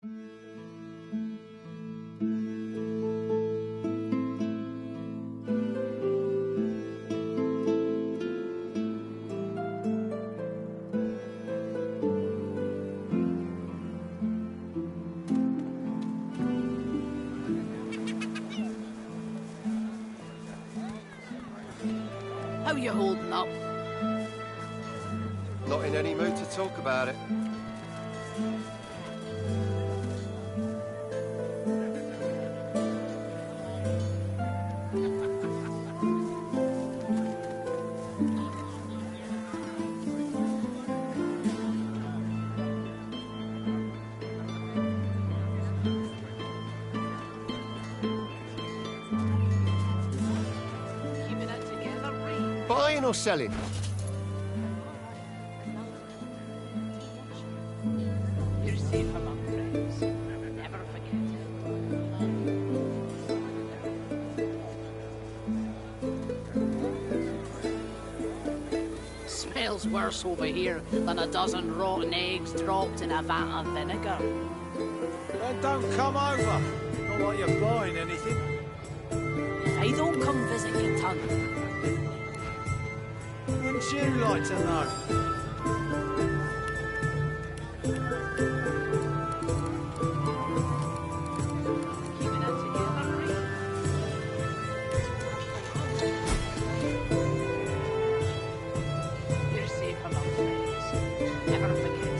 How you holding up? Not in any mood to talk about it. Buying or selling? You're safe among friends. Never forget it. Smells worse over here than a dozen rotten eggs dropped in a vat of vinegar. Then don't come over. Not like you're buying anything. I don't come visit your ton. Wouldn't you like to know? Keeping it together, Reed. You're safe among friends. Never forget it.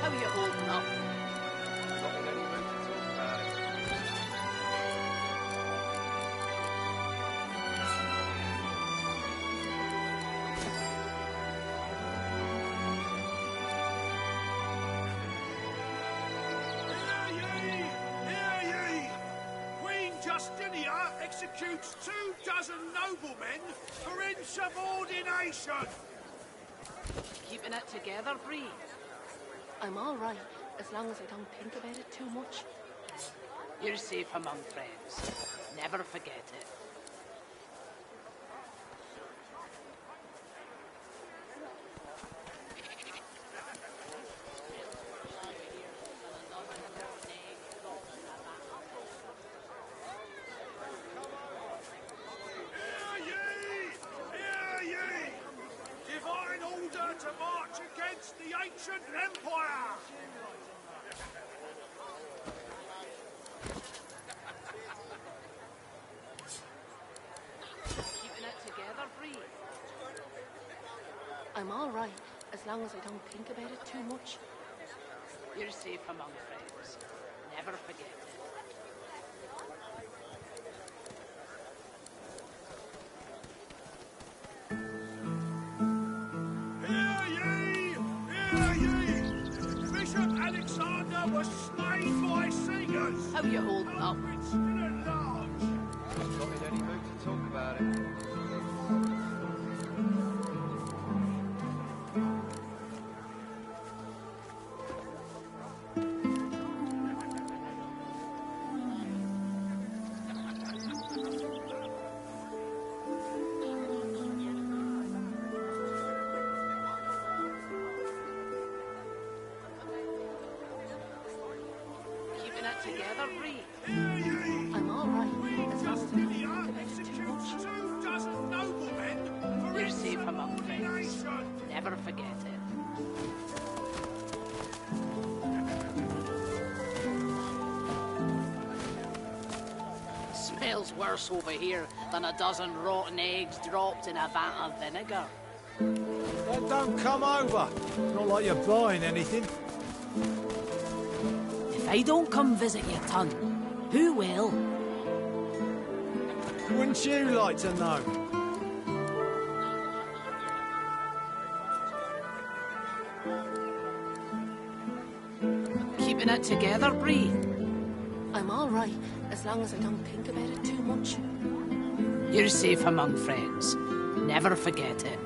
How you holding up? Not in any mood to talk about it. Hear ye! Queen Justinia executes 24 noblemen for insubordination! Keeping it together, Bree. I'm all right, as long as I don't think about it too much. You're safe among friends. Never forget it. Hear ye! Divine order to march against the ancient empire! Keeping it together, Bree. I'm all right, as long as I don't think about it too much. You're safe among friends. Never forget it. Bishop Alexander was slain by singers! How you holding up? Culprits still at large! Not in any mood to talk about it. together, Bree. I'm all right, as long as I don't think about it too much. 2 dozen noblemen for You're safe among friends. nation. Never forget it. Smells worse over here than a dozen rotten eggs dropped in a vat of vinegar. Then don't come over. Not like you're buying anything. If I don't come visit your ton, who will? Wouldn't you like to know? Keeping it together, Bree. I'm all right, as long as I don't think about it too much. You're safe among friends. Never forget it.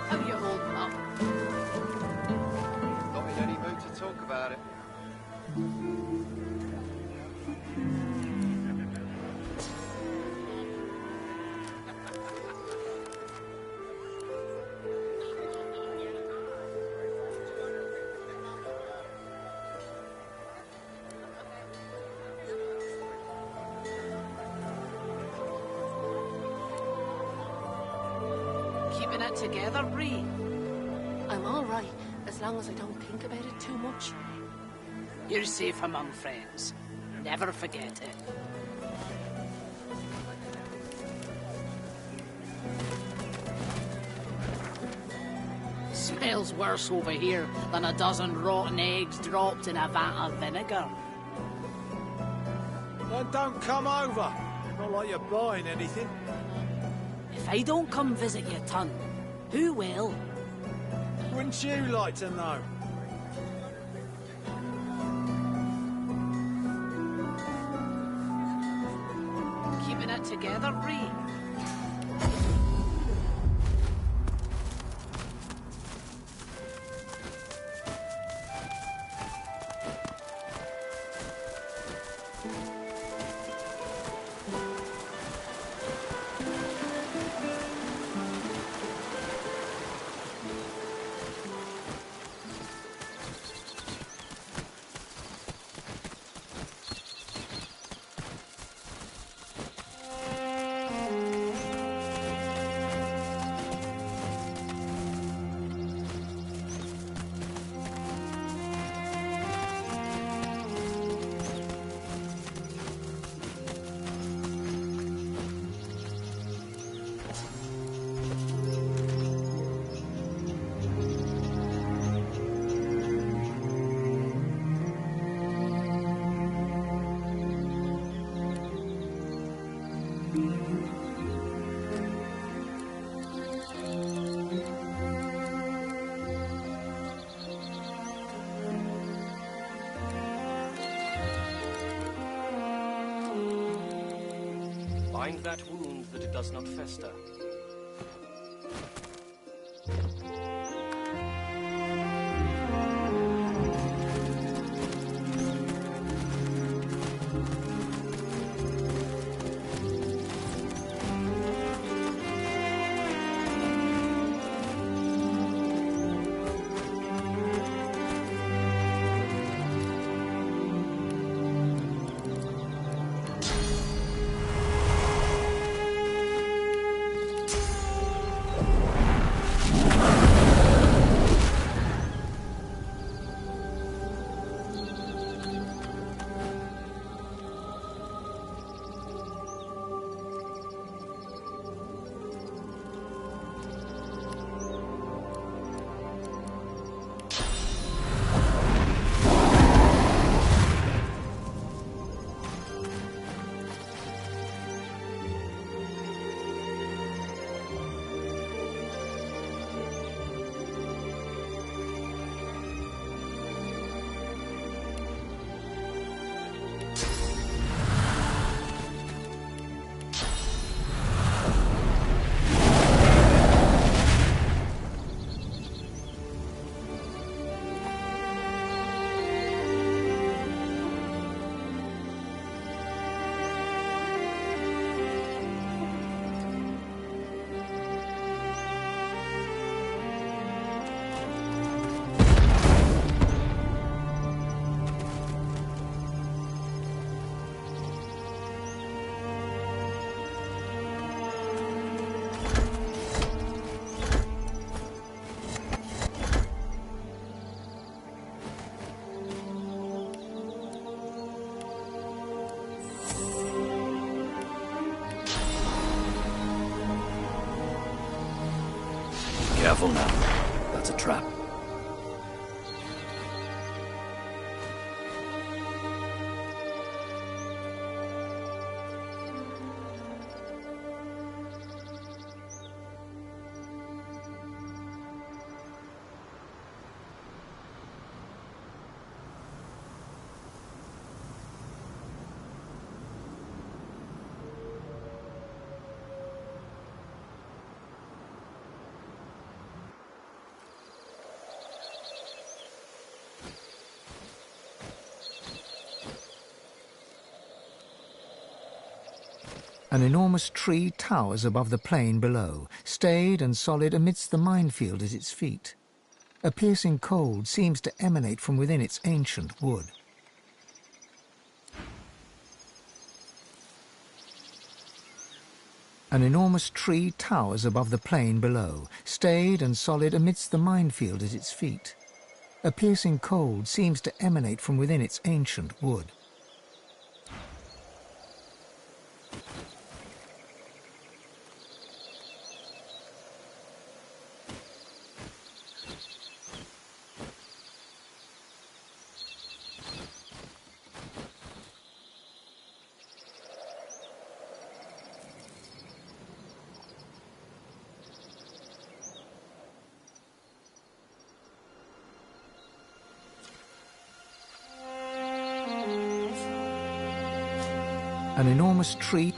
How you holding up? Not in any mood to talk about it. Keeping it together, Bree. I'm all right, as long as I don't think about it too much. You're safe among friends. Never forget it. Smells worse over here than a dozen rotten eggs dropped in a vat of vinegar. Then don't come over. Not like you're buying anything. If I don't come visit your ton, who will? Wouldn't you like to know? Keeping it together, Bree. Bind that wound that it does not fester. Careful now. That's a trap. An enormous tree towers above the plain below, staid and solid amidst the minefield at its feet. A piercing cold seems to emanate from within its ancient wood. An enormous tree towers above the plain below, staid and solid amidst the minefield at its feet. A piercing cold seems to emanate from within its ancient wood. An enormous tree.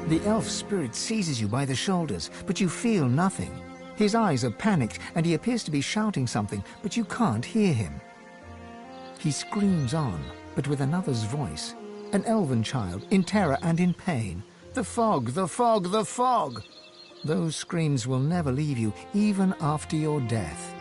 The elf spirit seizes you by the shoulders, but you feel nothing. His eyes are panicked, and he appears to be shouting something, but you can't hear him. He screams on, but with another's voice. An elven child, in terror and in pain. The fog, the fog, the fog! Those screams will never leave you, even after your death.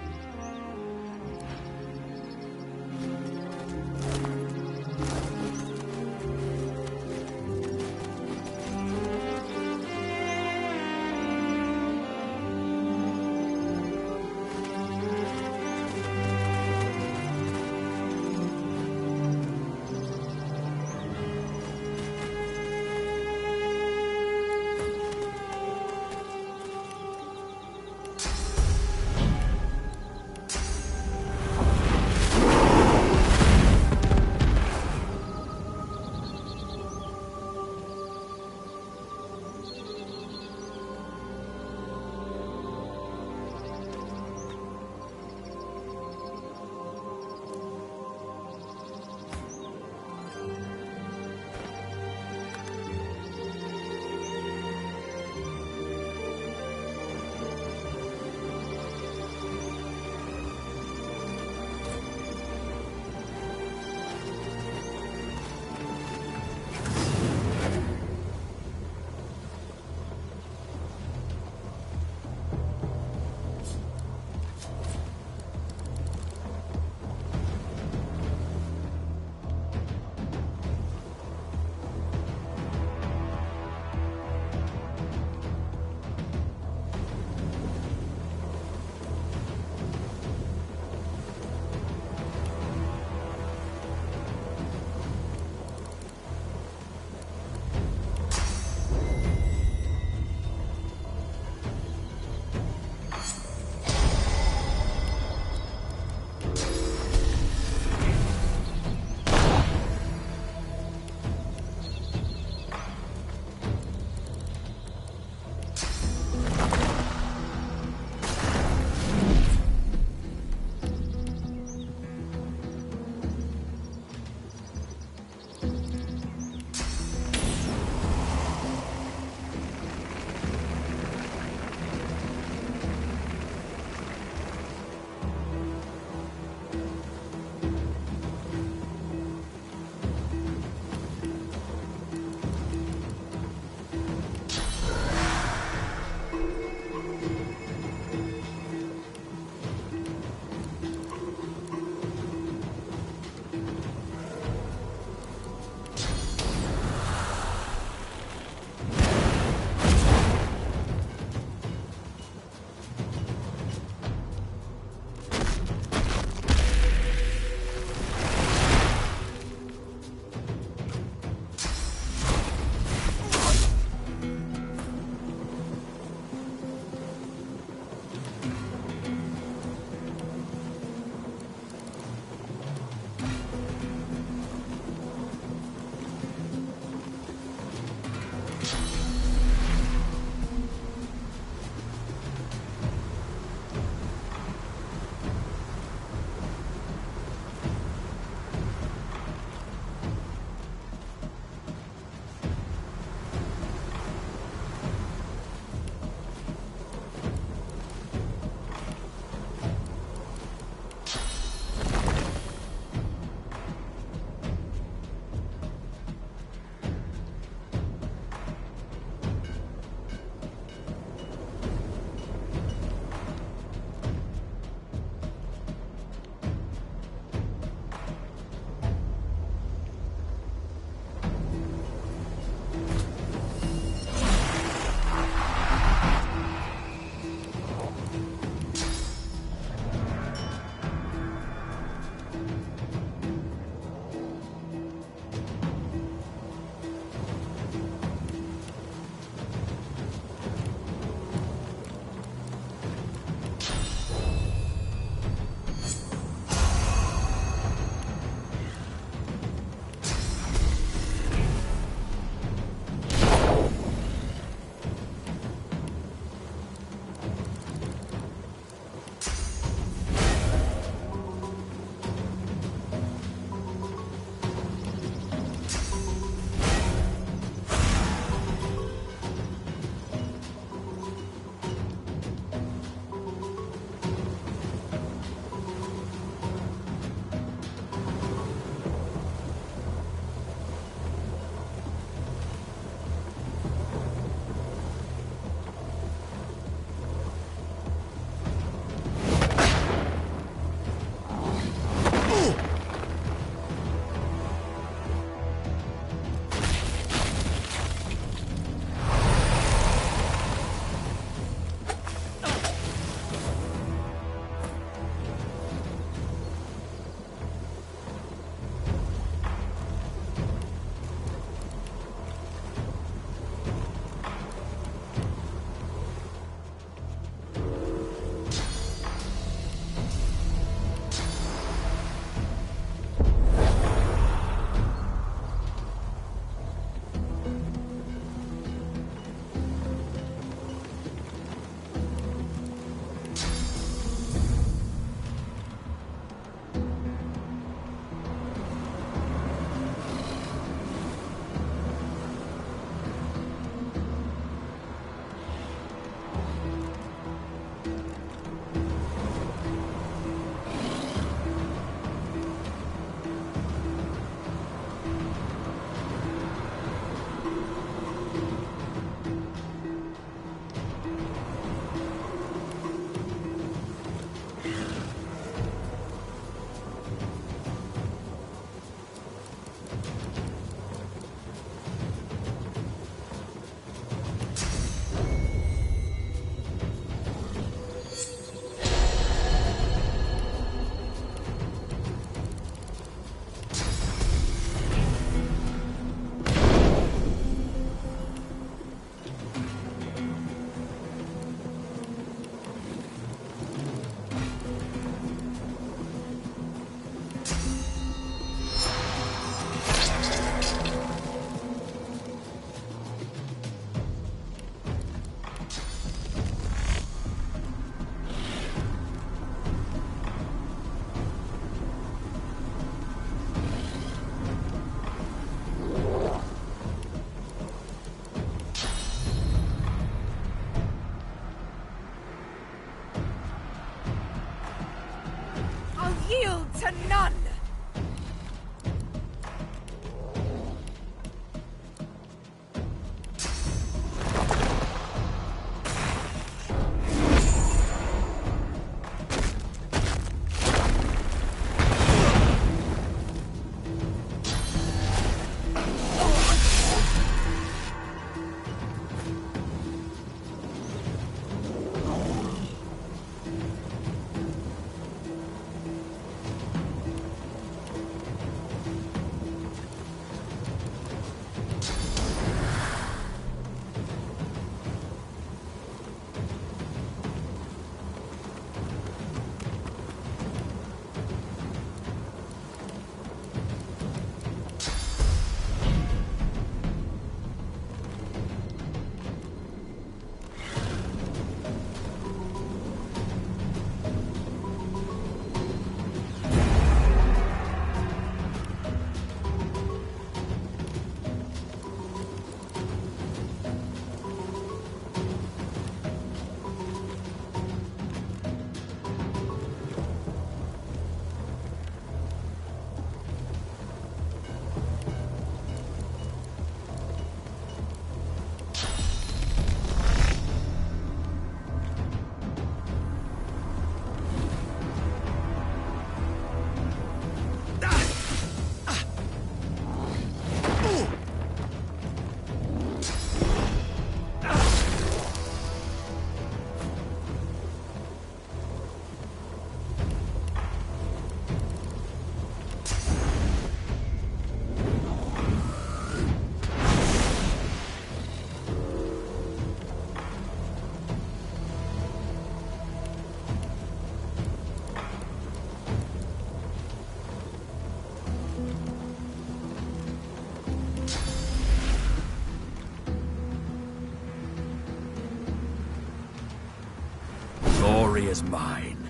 glory is mine.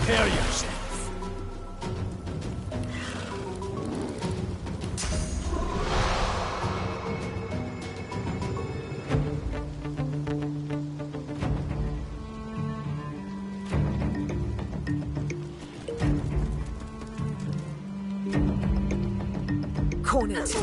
Prepare yourself. Cornet.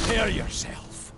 Prepare yourself.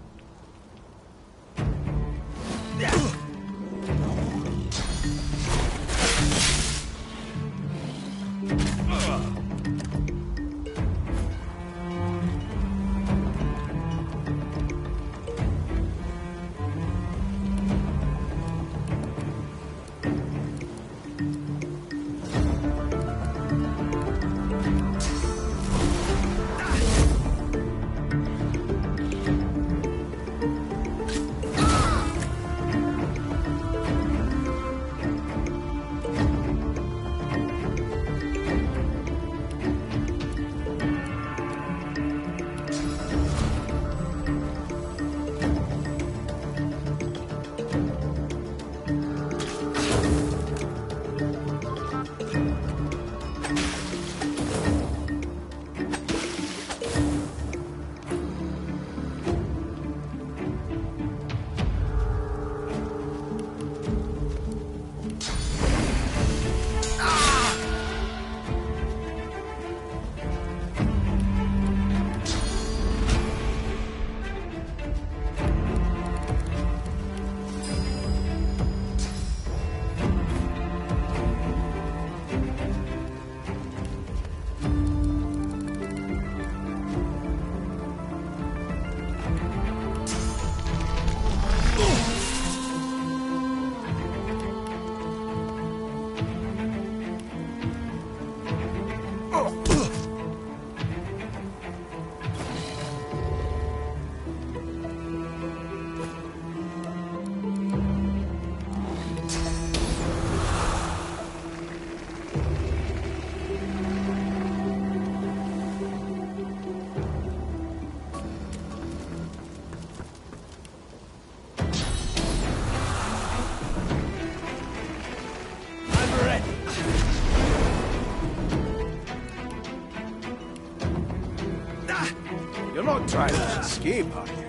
not trying to escape, are you?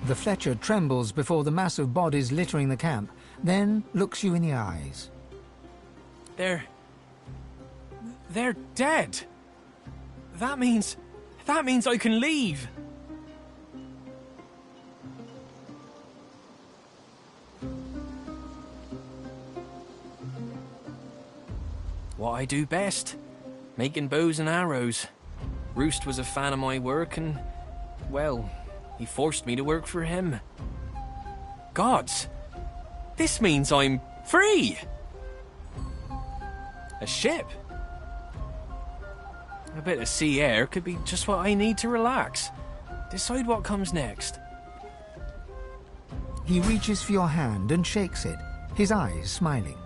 The Fletcher trembles before the mass of bodies littering the camp, then looks you in the eyes. They're dead. That means I can leave. what I do best. Making bows and arrows. Roost was a fan of my work and, well, he forced me to work for him. Gods! This means I'm free! A ship? A bit of sea air could be just what I need to relax. Decide what comes next. He reaches for your hand and shakes it, his eyes smiling.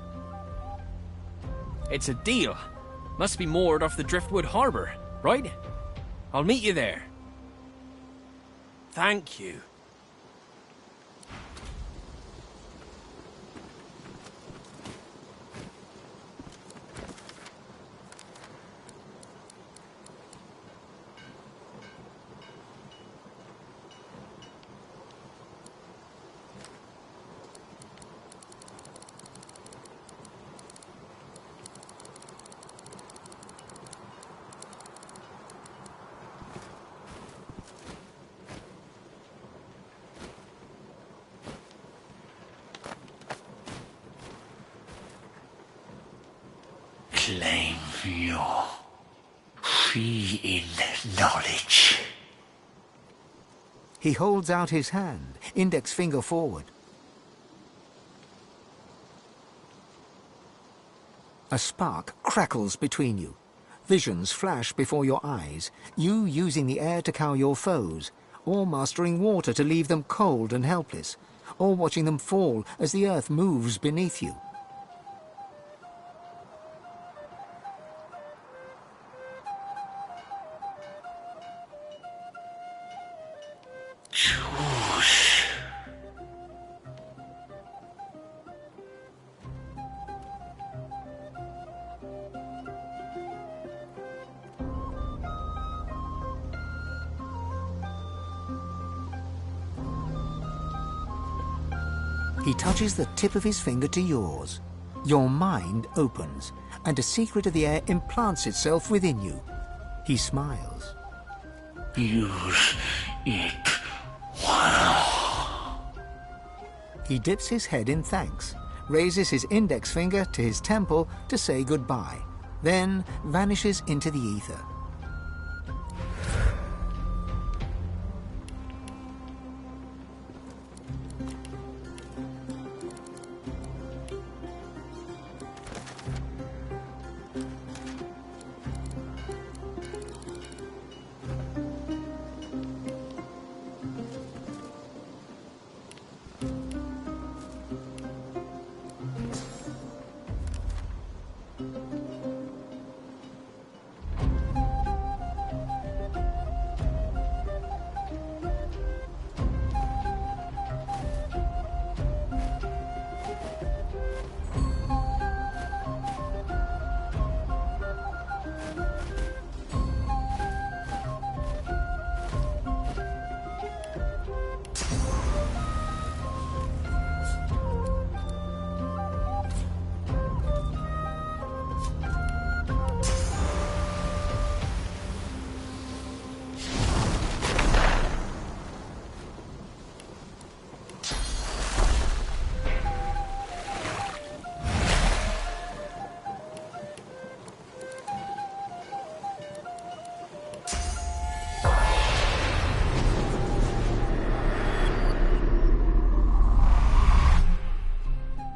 It's a deal. Must be moored off the Driftwood Harbour, right? I'll meet you there. Thank you. Claim your fee in knowledge. He holds out his hand, index finger forward. A spark crackles between you. Visions flash before your eyes, you using the air to cow your foes, or mastering water to leave them cold and helpless, or watching them fall as the earth moves beneath you. Choose. He touches the tip of his finger to yours. Your mind opens, and a secret of the air implants itself within you. He smiles. Use it well. He dips his head in thanks, raises his index finger to his temple to say goodbye, then vanishes into the ether.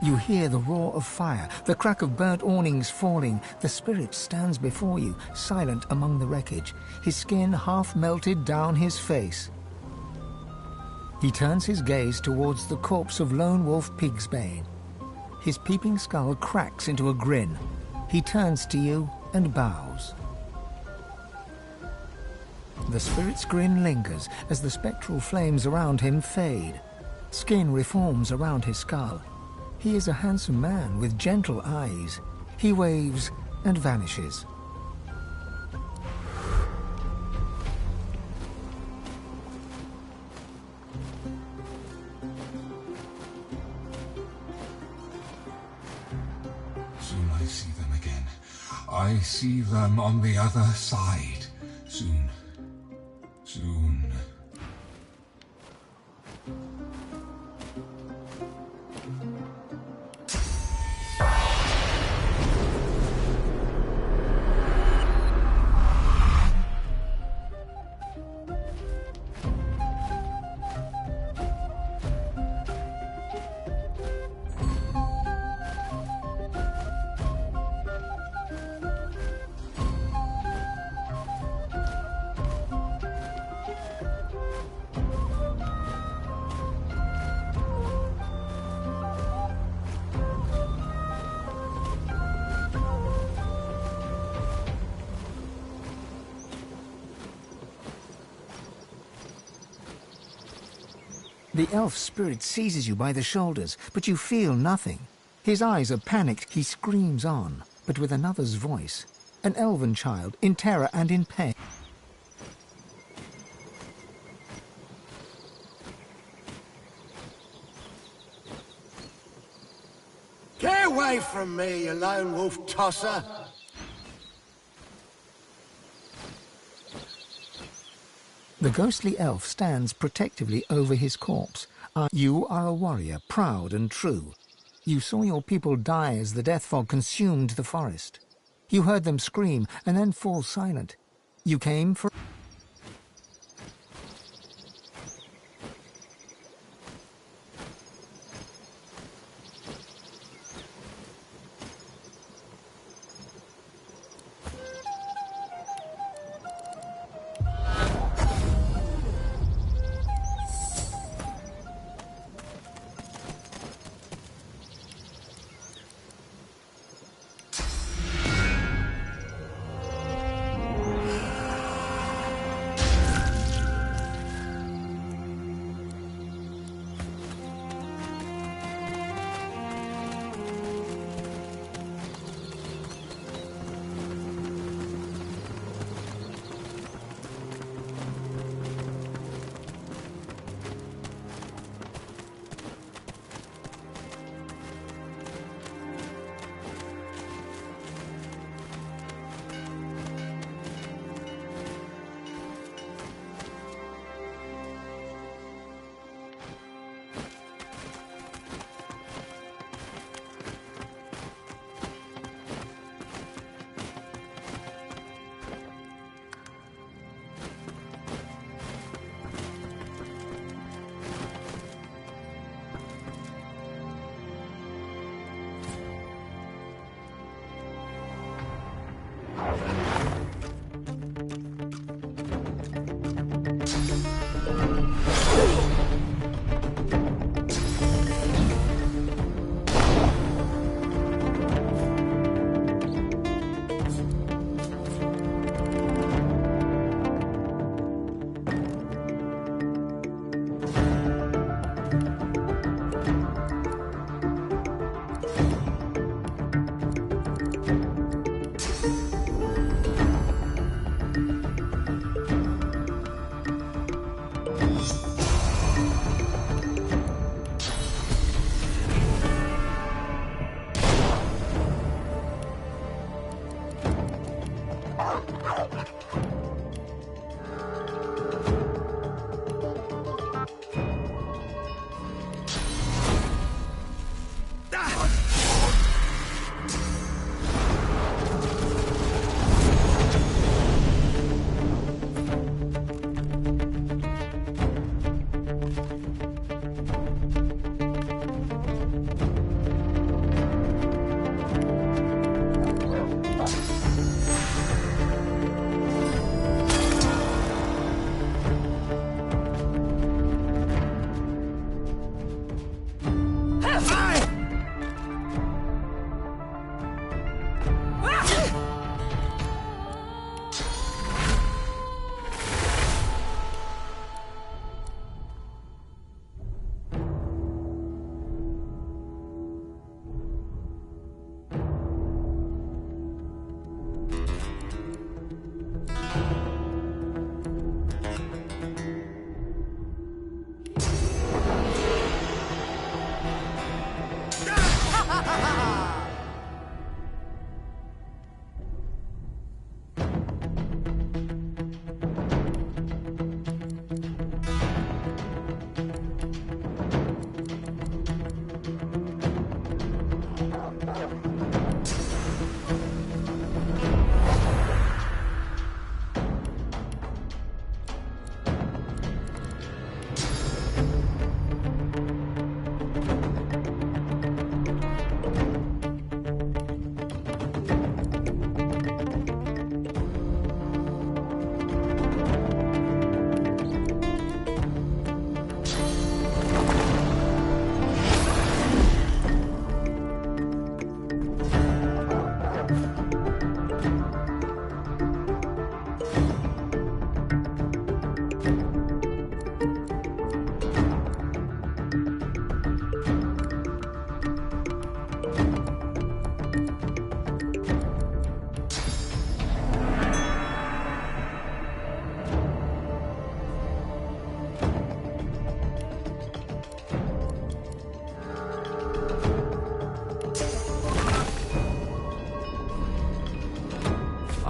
You hear the roar of fire, the crack of burnt awnings falling. The spirit stands before you, silent among the wreckage, his skin half melted down his face. He turns his gaze towards the corpse of Lone Wolf Pigsbane. His peeping skull cracks into a grin. He turns to you and bows. The spirit's grin lingers as the spectral flames around him fade. Skin reforms around his skull. He is a handsome man with gentle eyes. He waves and vanishes. Soon I see them again. I see them on the other side. Soon. Soon. The elf spirit seizes you by the shoulders, but you feel nothing. His eyes are panicked. He screams on, but with another's voice. An elven child, in terror and in pain. Get away from me, you lone wolf tosser! The ghostly elf stands protectively over his corpse. You are a warrior, proud and true. You saw your people die as the death fog consumed the forest. You heard them scream and then fall silent. You came for...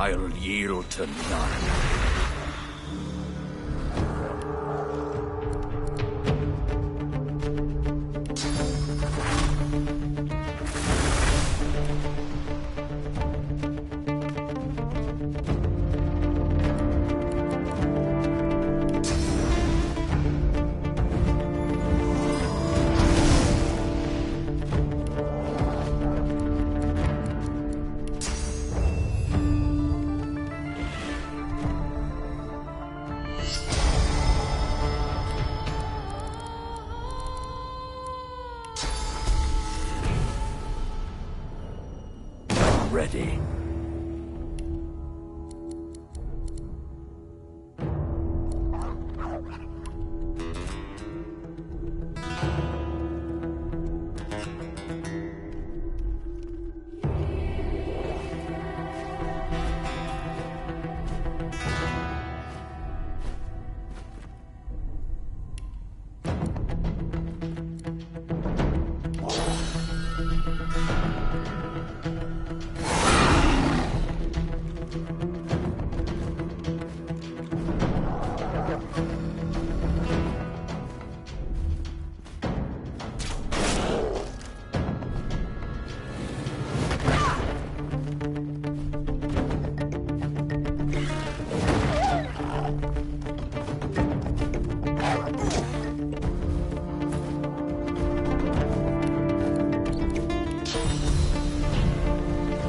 I'll yield to none. Ready.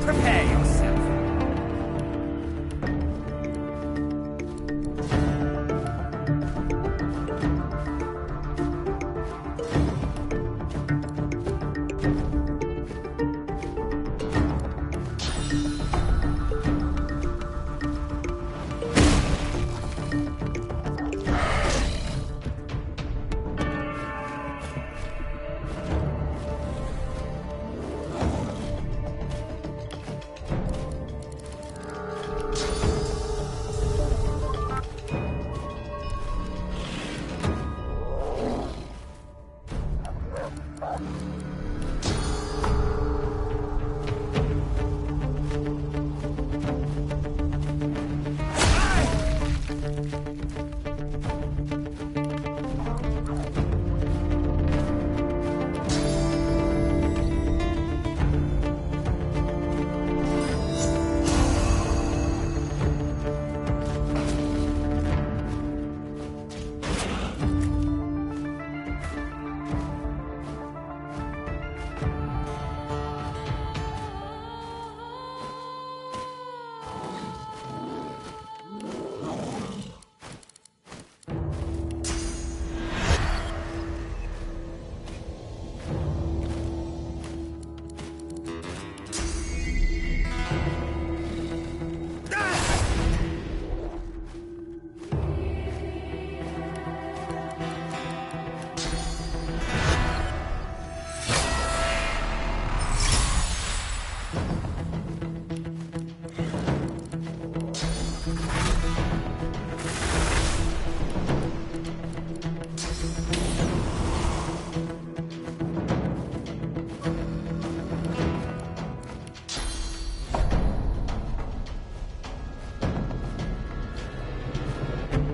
Prepare yourself.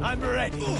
I'm ready.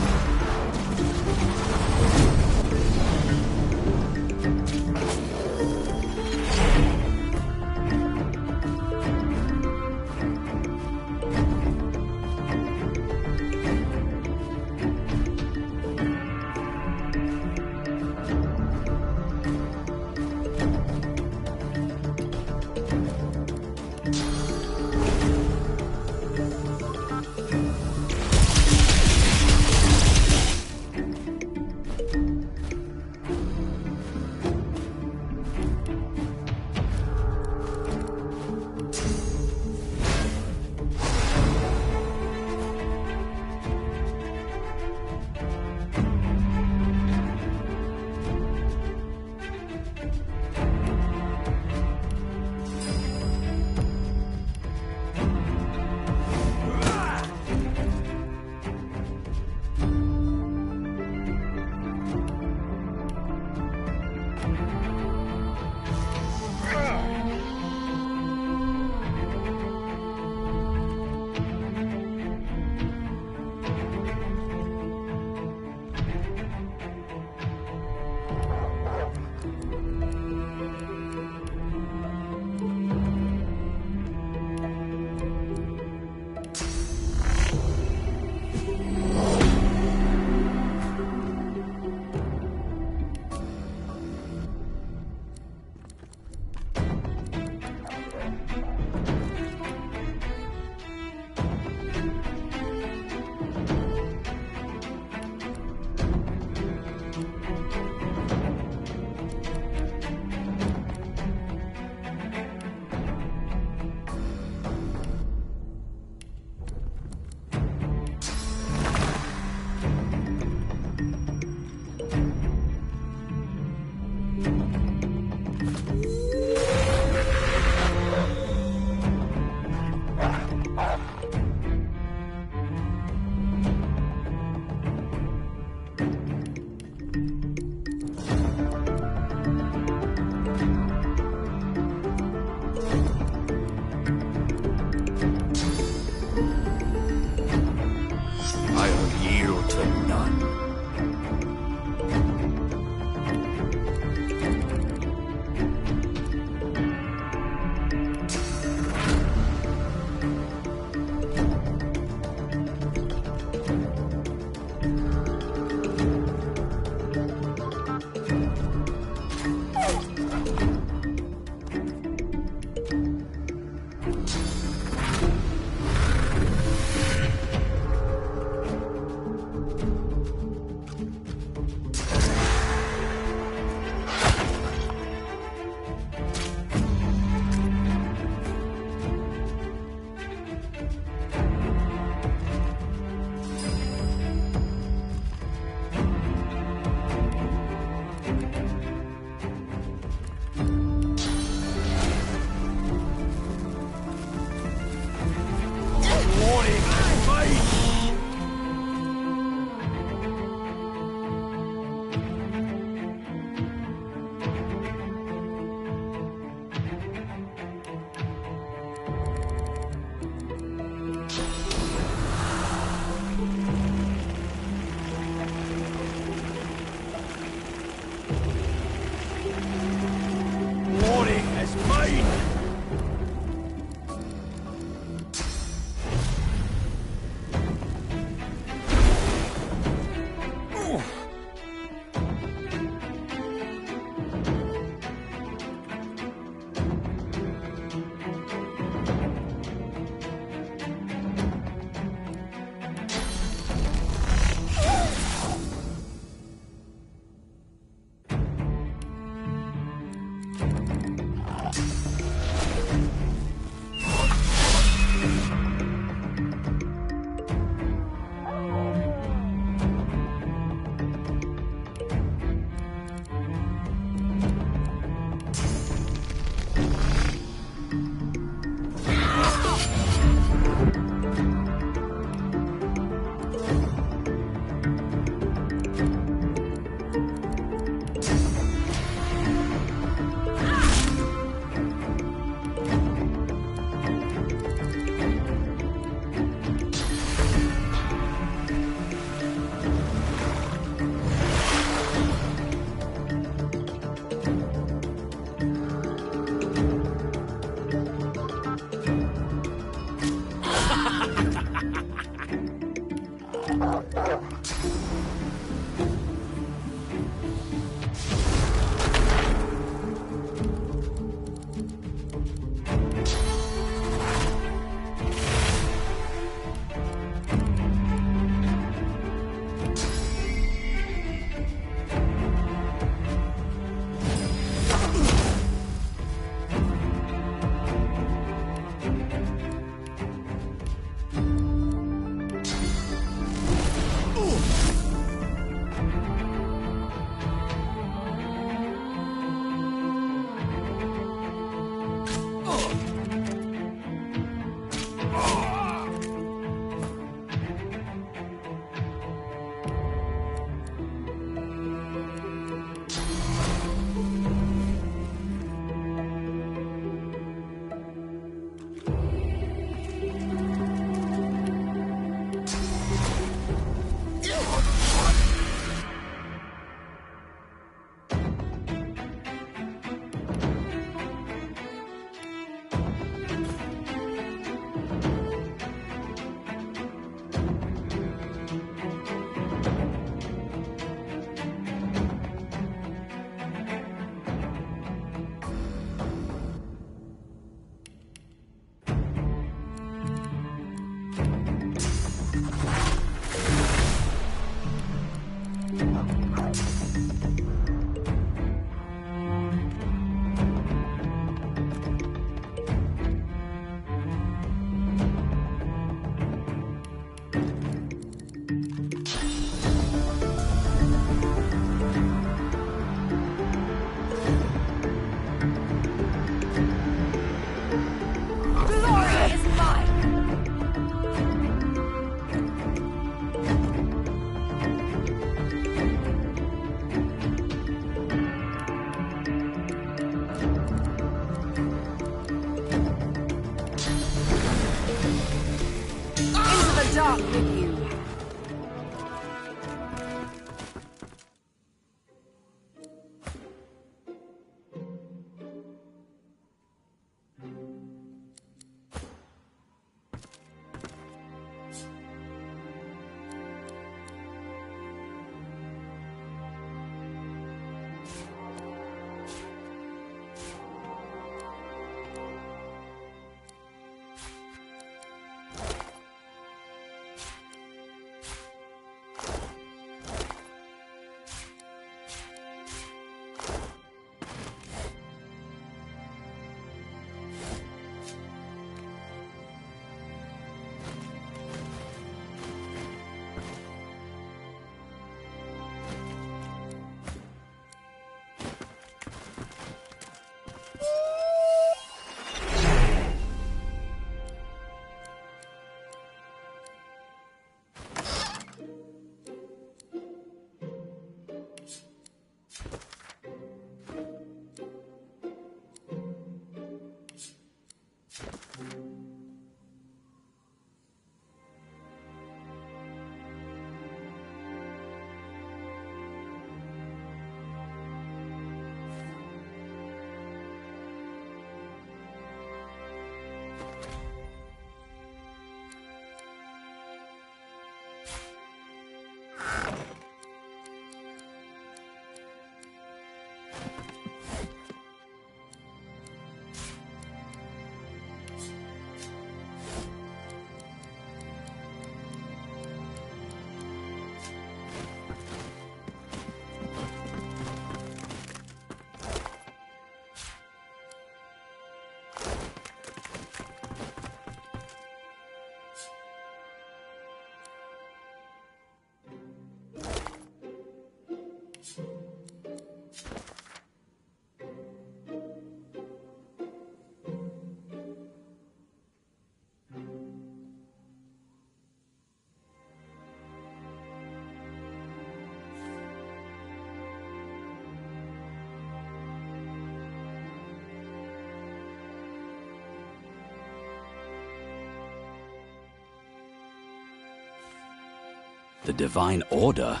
The Divine Order?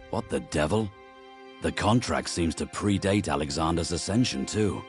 What the devil? The contract seems to predate Alexander's ascension, too.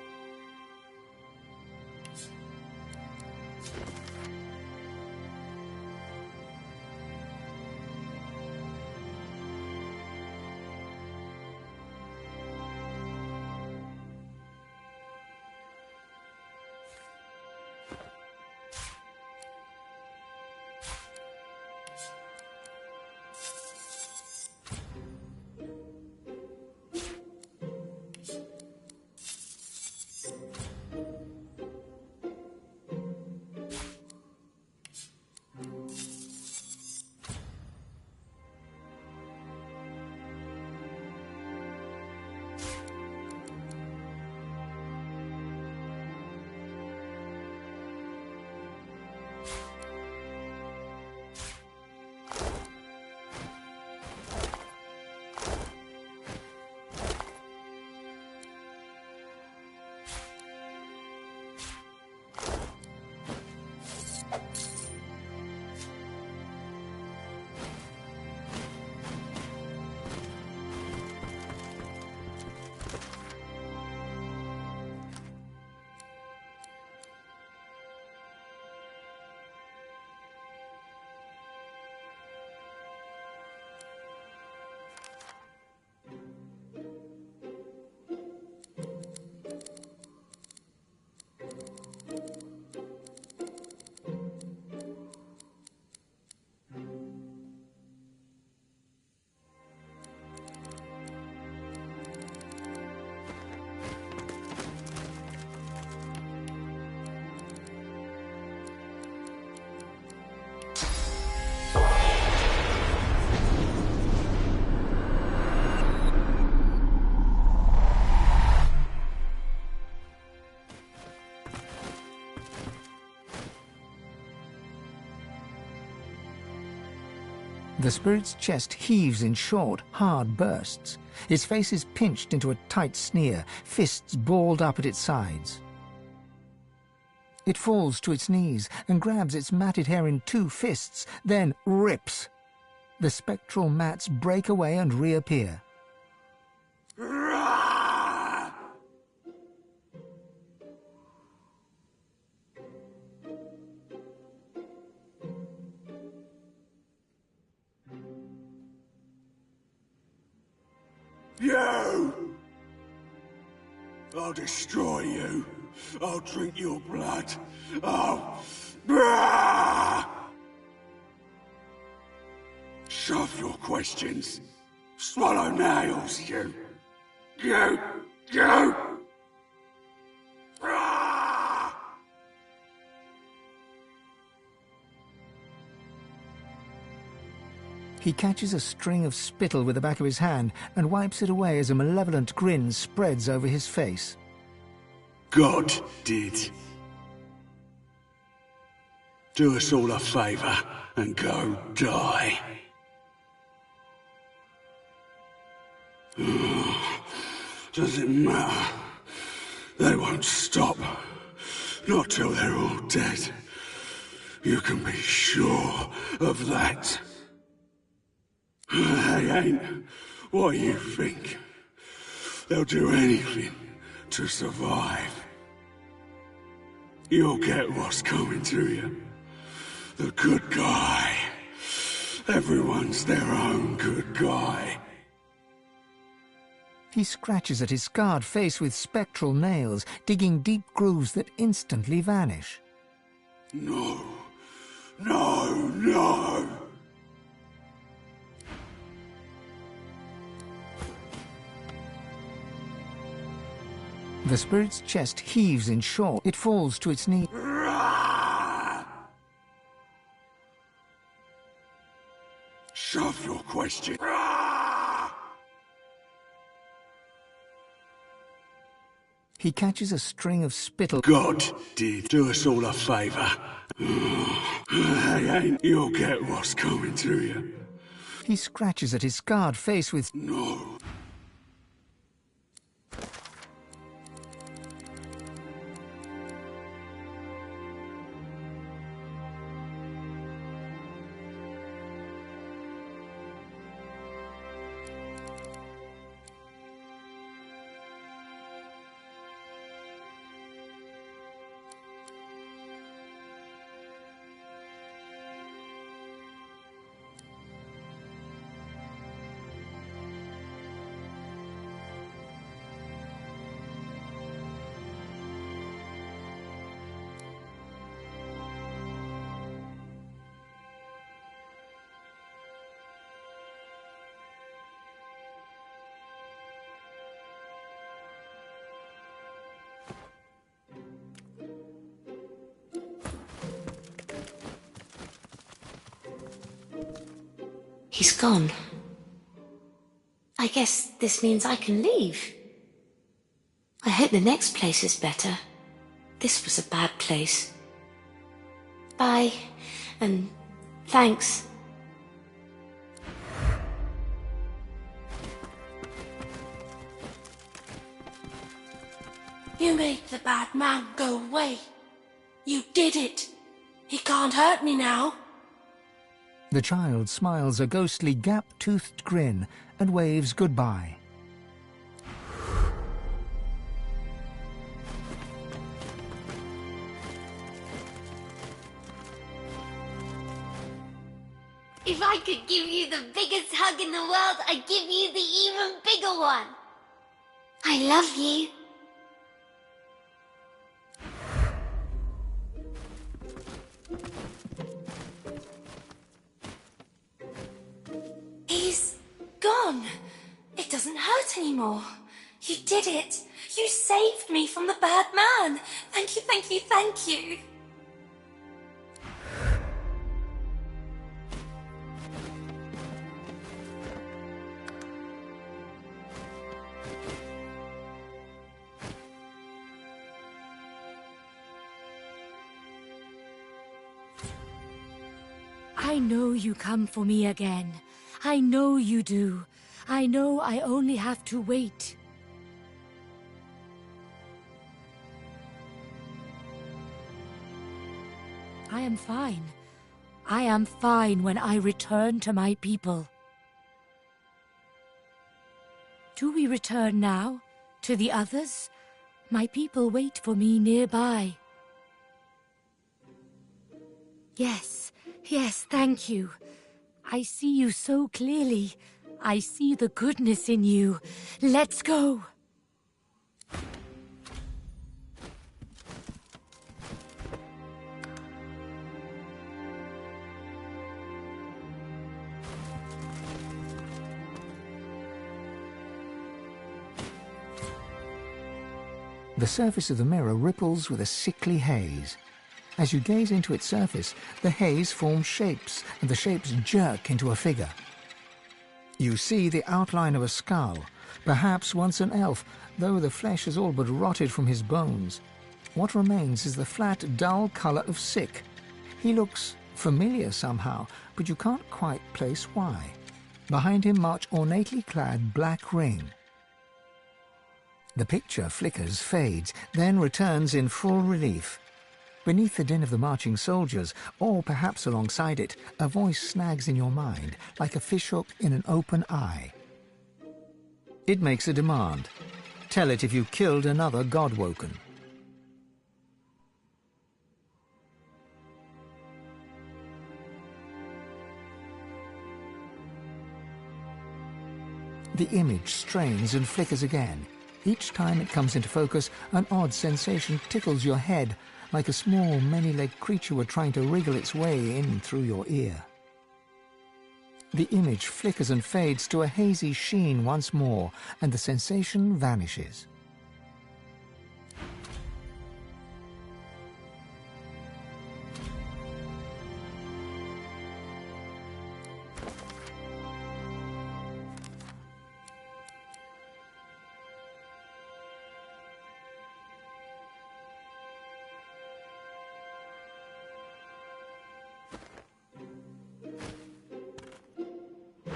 The spirit's chest heaves in short, hard bursts. Its face is pinched into a tight sneer, fists balled up at its sides. It falls to its knees and grabs its matted hair in two fists, then rips. The spectral mats break away and reappear. You! I'll destroy you. I'll drink your blood. Brah! Shove your questions. Swallow nails, you. You. Brah! He catches a string of spittle with the back of his hand and wipes it away as a malevolent grin spreads over his face. God did. Do us all a favour and go die. Does it matter? They won't stop. Not till they're all dead. You can be sure of that. They ain't what you think. They'll do anything to survive. You'll get what's coming to you. The good guy. Everyone's their own good guy. He scratches at his scarred face with spectral nails, digging deep grooves that instantly vanish. No. The spirit's chest heaves in shock. It falls to its knees. Shove your question. He catches a string of spittle. God did do us all a favour. You'll get what's coming to you. He scratches at his scarred face with... No. He's gone. I guess this means I can leave. I hope the next place is better. This was a bad place. Bye, and thanks. You made the bad man go away. You did it. He can't hurt me now. The child smiles a ghostly gap-toothed grin and waves goodbye. If I could give you the biggest hug in the world, I'd give you the even bigger one. I love you. He's gone. It doesn't hurt anymore. You did it. You saved me from the bad man. Thank you, thank you, thank you. I know you come for me again. I know you do. I know I only have to wait. I am fine. I am fine when I return to my people. Do we return now? To the others? My people wait for me nearby. Yes, yes, thank you. I see you so clearly. I see the goodness in you. Let's go. The surface of the mirror ripples with a sickly haze. As you gaze into its surface, the haze forms shapes, and the shapes jerk into a figure. You see the outline of a skull, perhaps once an elf, though the flesh has all but rotted from his bones. What remains is the flat, dull colour of sick. He looks familiar somehow, but you can't quite place why. Behind him march ornately clad Black Ring. The picture flickers, fades, then returns in full relief. Beneath the din of the marching soldiers, or perhaps alongside it, a voice snags in your mind, like a fishhook in an open eye. It makes a demand. Tell it if you killed another Godwoken. The image strains and flickers again. Each time it comes into focus, an odd sensation tickles your head, like a small, many-legged creature were trying to wriggle its way in through your ear. The image flickers and fades to a hazy sheen once more, and the sensation vanishes.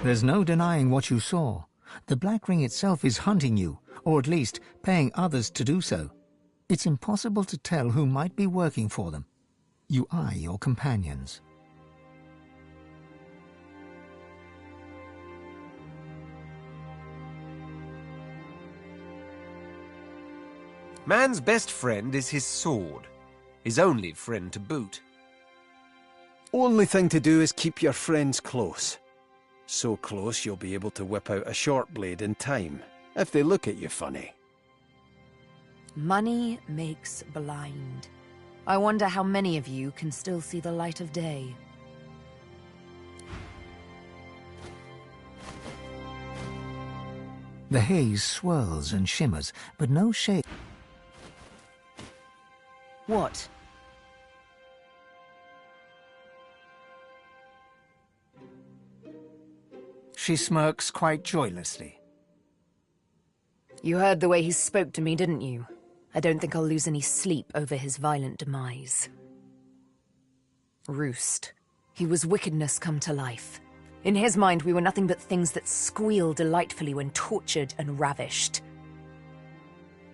There's no denying what you saw. The Black Ring itself is hunting you, or at least paying others to do so. It's impossible to tell who might be working for them. You eye your companions. Man's best friend is his sword. His only friend to boot. Only thing to do is keep your friends close. So close you'll be able to whip out a short blade in time, if they look at you funny. Money makes blind. I wonder how many of you can still see the light of day. The haze swirls and shimmers, but no shape. What? She smirks quite joylessly. You heard the way he spoke to me, didn't you? I don't think I'll lose any sleep over his violent demise. Roost. He was wickedness come to life. In his mind, we were nothing but things that squeal delightfully when tortured and ravished.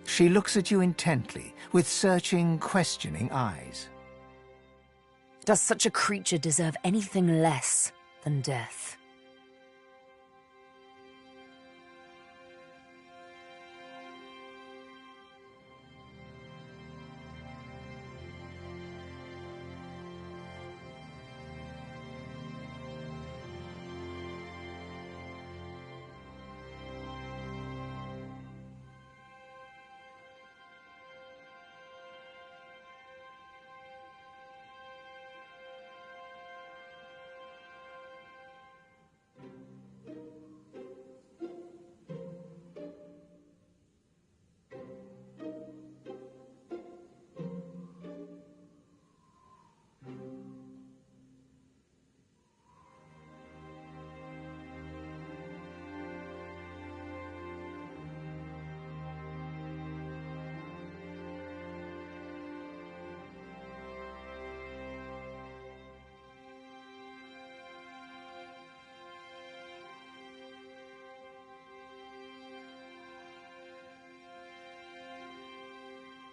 She looks at you intently, with searching, questioning eyes. Does such a creature deserve anything less than death?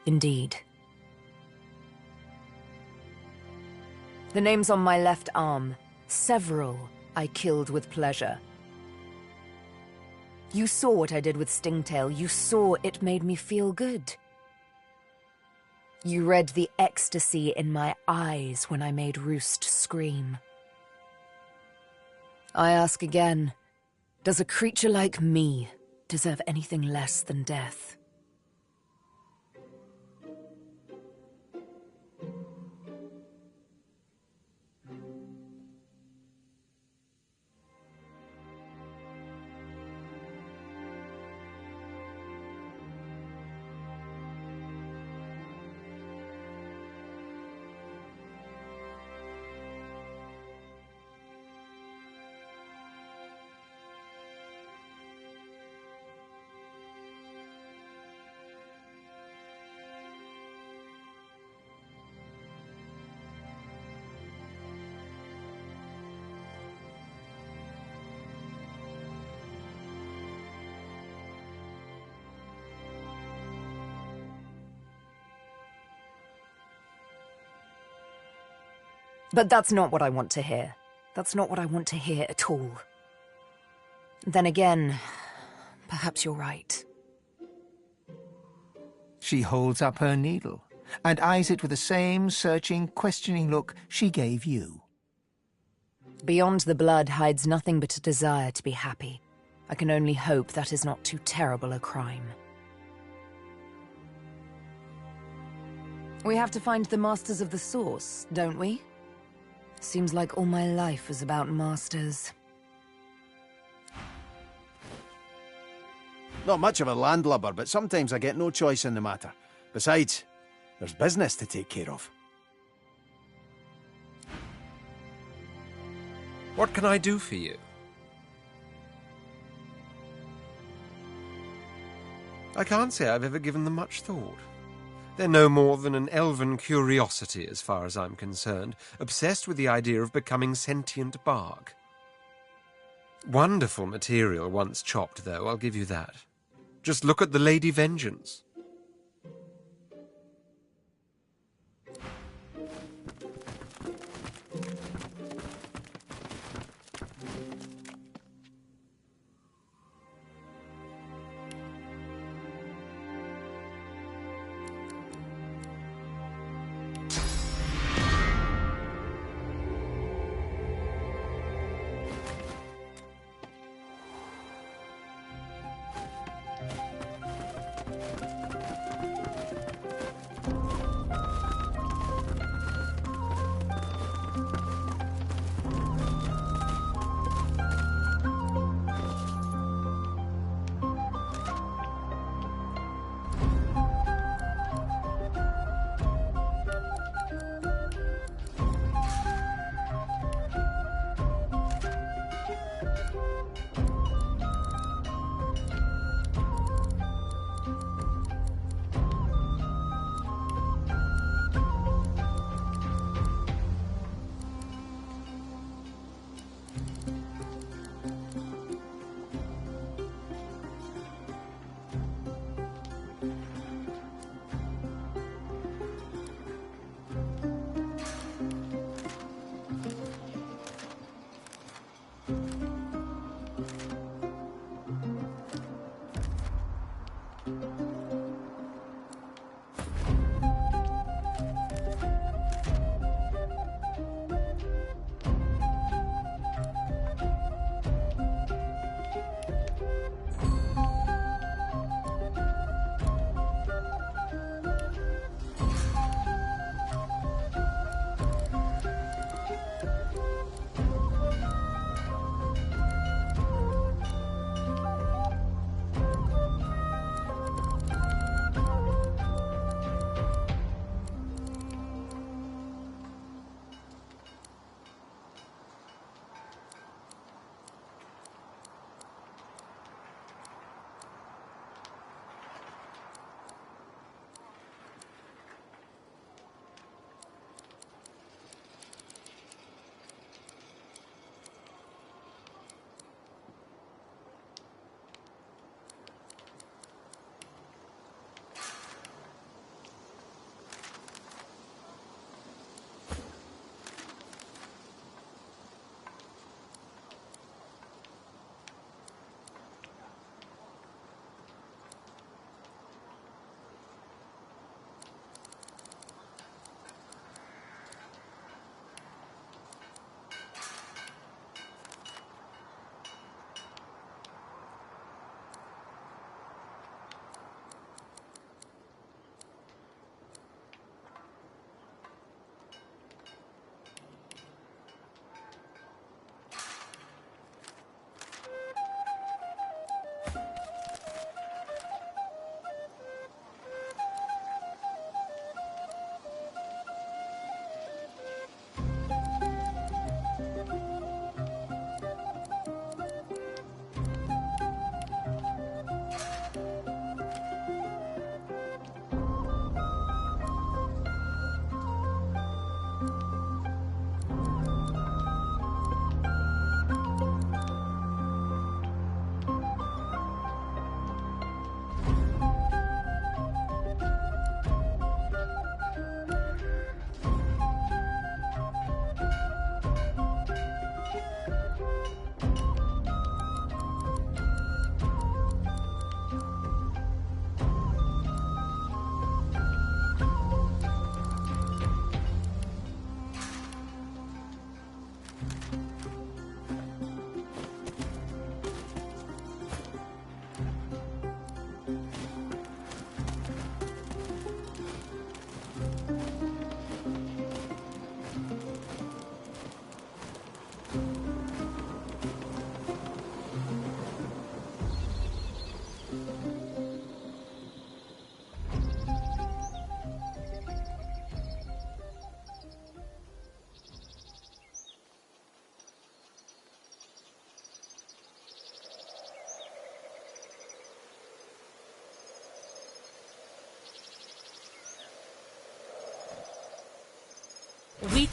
Indeed. The names on my left arm. Several I killed with pleasure. You saw what I did with Stingtail. You saw it made me feel good. You read the ecstasy in my eyes when I made Roost scream. I ask again, does a creature like me deserve anything less than death? But that's not what I want to hear. That's not what I want to hear at all. Then again, perhaps you're right. She holds up her needle and eyes it with the same searching, questioning look she gave you. Beyond the blood hides nothing but a desire to be happy. I can only hope that is not too terrible a crime. We have to find the Masters of the Source, don't we? Seems like all my life was about Masters. Not much of a landlubber, but sometimes I get no choice in the matter. Besides, there's business to take care of. What can I do for you? I can't say I've ever given them much thought. They're no more than an elven curiosity as far as I'm concerned, obsessed with the idea of becoming sentient bark. Wonderful material once chopped, though, I'll give you that. Just look at the Lady Vengeance. We...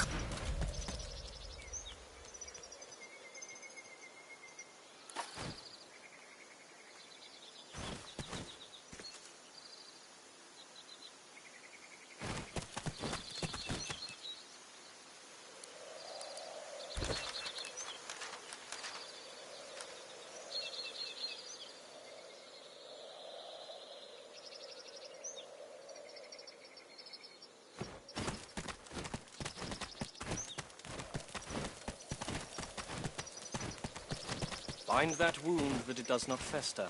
Bind that wound that it does not fester.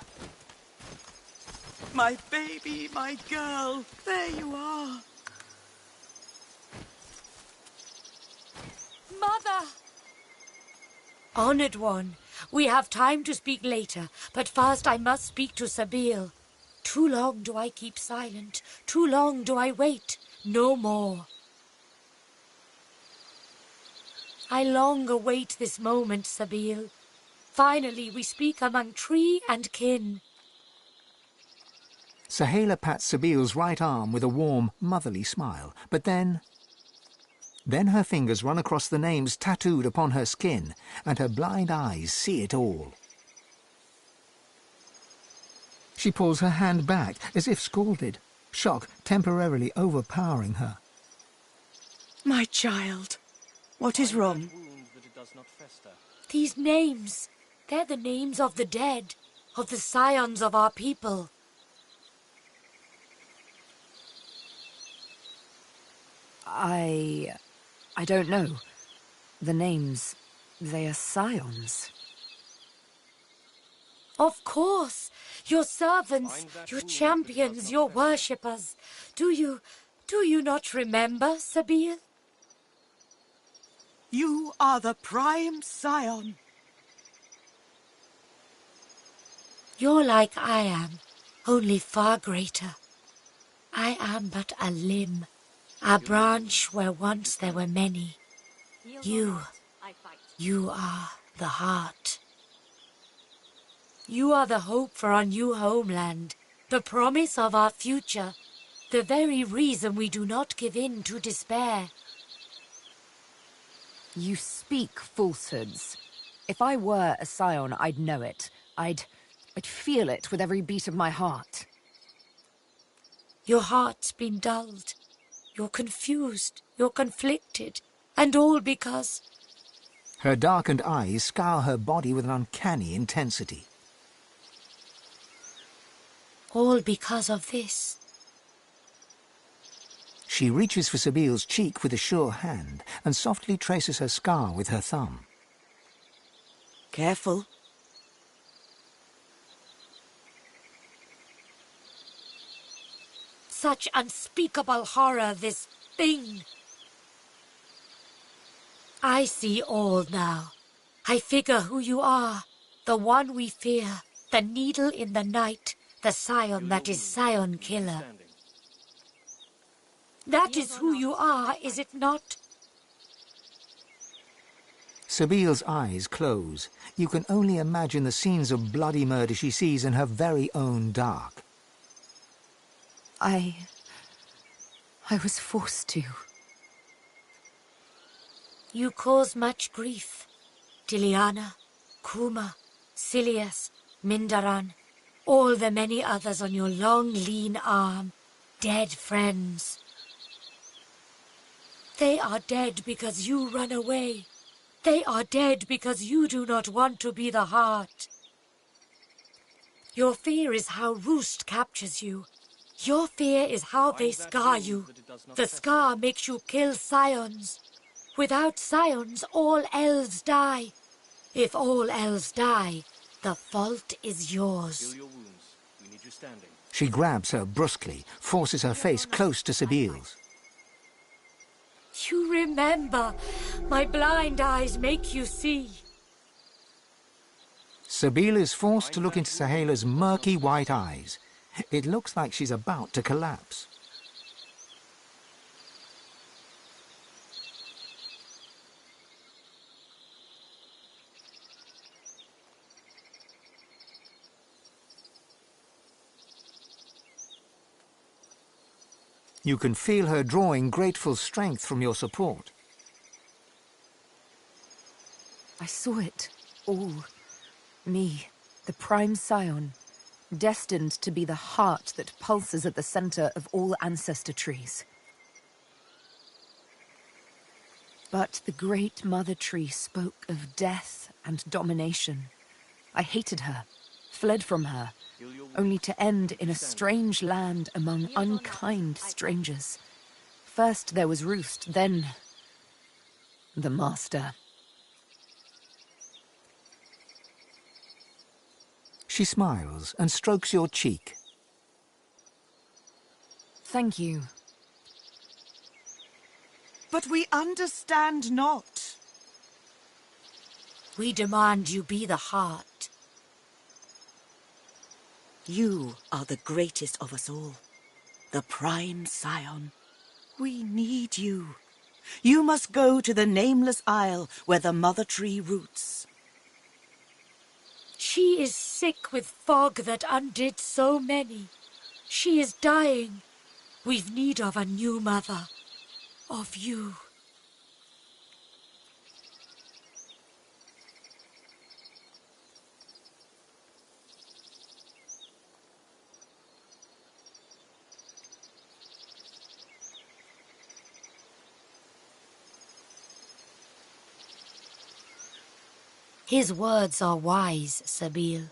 My baby, my girl, there you are. Mother! Honored one, we have time to speak later, but first I must speak to Sabine. Too long do I keep silent, too long do I wait, no more. I long await this moment, Sabine. Finally we speak among tree and kin. Sahala pats Sabile's right arm with a warm, motherly smile, but then her fingers run across the names tattooed upon her skin, and her blind eyes see it all. She pulls her hand back, as if scalded, shock temporarily overpowering her. My child, what is wrong? These names, they're the names of the dead, of the scions of our people. I don't know. The names, they are scions. Of course! Your servants, your champions, your worshippers. Do you not remember, Sabine? You are the prime scion. You're like I am, only far greater. I am but a limb, a branch where once there were many. You are the heart. You are the hope for our new homeland, the promise of our future, the very reason we do not give in to despair. You speak falsehoods. If I were a scion, I'd know it. I'd feel it with every beat of my heart. Your heart's been dulled. You're confused. You're conflicted. And all because... Her darkened eyes scour her body with an uncanny intensity. All because of this. She reaches for Sabile's cheek with a sure hand and softly traces her scar with her thumb. Careful. Such unspeakable horror, this thing. I see all now. I figure who you are, the one we fear, the needle in the night, the scion that is scion killer. That is who you are, is it not? Sabile's eyes close. You can only imagine the scenes of bloody murder she sees in her very own dark. I was forced to. You cause much grief. Diliana, Kuma, Silius, Mindaran, all the many others on your long, lean arm, dead friends. They are dead because you run away. They are dead because you do not want to be the heart. Your fear is how Roost captures you. Your fear is how they scar you. The scar makes you kill scions. Without scions, all elves die. If all elves die, the fault is yours. She grabs her brusquely, forces her face close to Sabile's. You remember. My blind eyes make you see. Sabile is forced to look into Sahela's murky white eyes. It looks like she's about to collapse. You can feel her drawing grateful strength from your support. I saw it. All. Me, the prime scion, destined to be the heart that pulses at the center of all ancestor trees. But the great mother tree spoke of death and domination. I hated her, fled from her, only to end in a strange land among unkind strangers. First there was Roost, then the Master. She smiles and strokes your cheek. Thank you. But we understand not. We demand you be the heart. You are the greatest of us all, the prime scion. We need you. You must go to the nameless isle where the mother tree roots. She is sick with fog that undid so many. She is dying. We've need of a new mother. Of you. His words are wise, Sabine.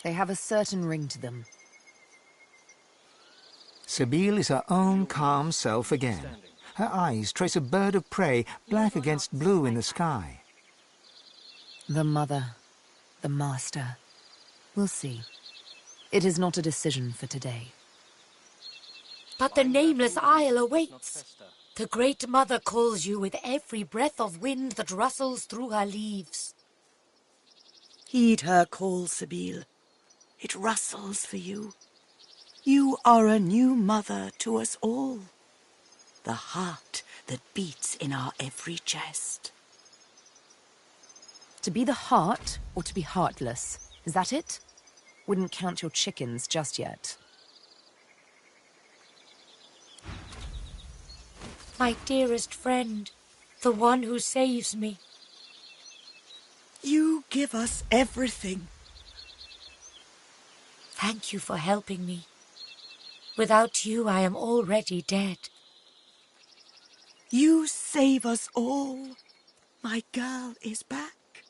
They have a certain ring to them. Sabine is her own calm self again. Her eyes trace a bird of prey, black against blue in the sky. The mother, the master. We'll see. It is not a decision for today. But the nameless isle awaits. The great mother calls you with every breath of wind that rustles through her leaves. Heed her call, Sabine. It rustles for you. You are a new mother to us all. The heart that beats in our every chest. To be the heart, or to be heartless? Is that it? Wouldn't count your chickens just yet. My dearest friend, the one who saves me. You give us everything. Thank you for helping me. Without you, I am already dead. You save us all. My girl is back.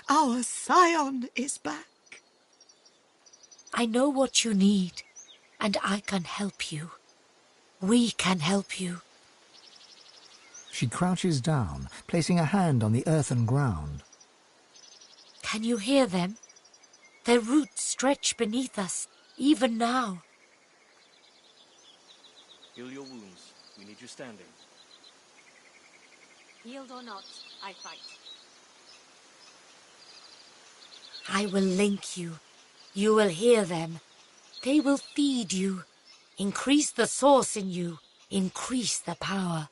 Our scion is back. I know what you need, and I can help you. We can help you. She crouches down, placing a hand on the earthen ground. Can you hear them? Their roots stretch beneath us, even now. Heal your wounds. We need you standing. Healed or not, I fight. I will link you. You will hear them. They will feed you. Increase the source in you. Increase the power.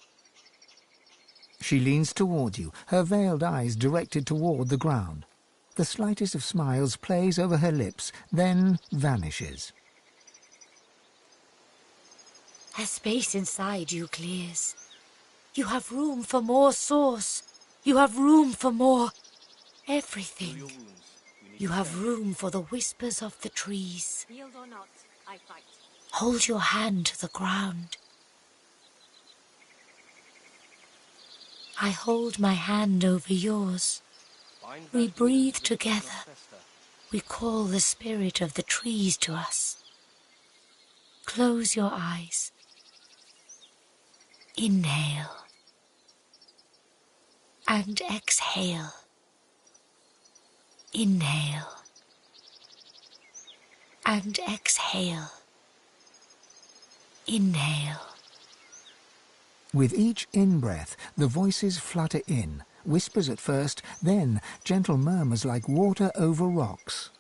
She leans toward you, her veiled eyes directed toward the ground. The slightest of smiles plays over her lips, then vanishes. A space inside you clears. You have room for more source. You have room for more everything. You have room for the whispers of the trees. Healed or not, I fight. Hold your hand to the ground. I hold my hand over yours. We breathe together. We call the spirit of the trees to us. Close your eyes. Inhale. And exhale. Inhale. And exhale. Inhale. With each in-breath, the voices flutter in, whispers at first, then gentle murmurs like water over rocks.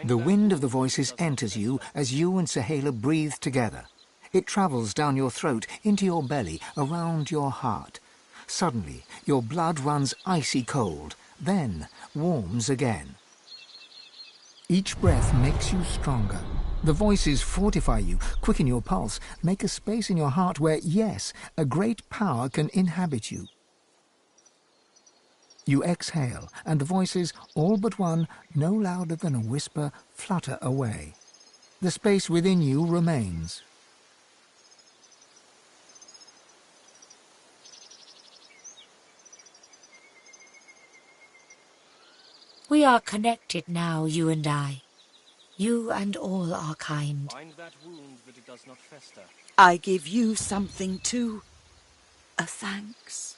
The wind of the voices enters you as you and Sahala breathe together. It travels down your throat, into your belly, around your heart. Suddenly, your blood runs icy cold, then warms again. Each breath makes you stronger. The voices fortify you, quicken your pulse, make a space in your heart where, yes, a great power can inhabit you. You exhale, and the voices, all but one, no louder than a whisper, flutter away. The space within you remains. We are connected now, you and I. You and all our kind. Bind that wound that it does not fester. I give you something too. A thanks.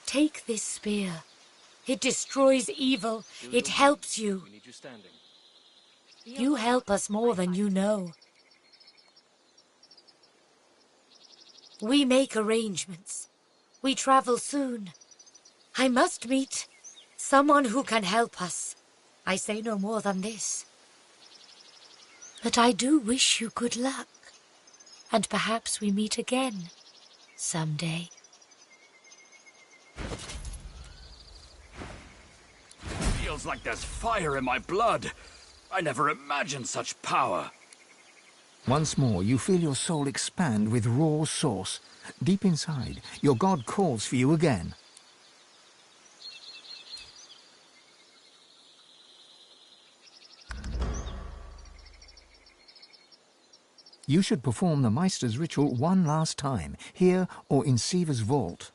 Take this spear. It destroys evil. It helps you. We need you standing. You help us more than you know. We make arrangements. We travel soon. I must meet someone who can help us. I say no more than this. But I do wish you good luck. And perhaps we meet again someday. Feels like there's fire in my blood. I never imagined such power. Once more, you feel your soul expand with raw source. Deep inside, your god calls for you again. You should perform the Meister's ritual one last time, here or in Siva's vault.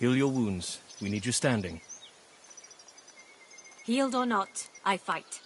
Heal your wounds. We need you standing. Healed or not, I fight.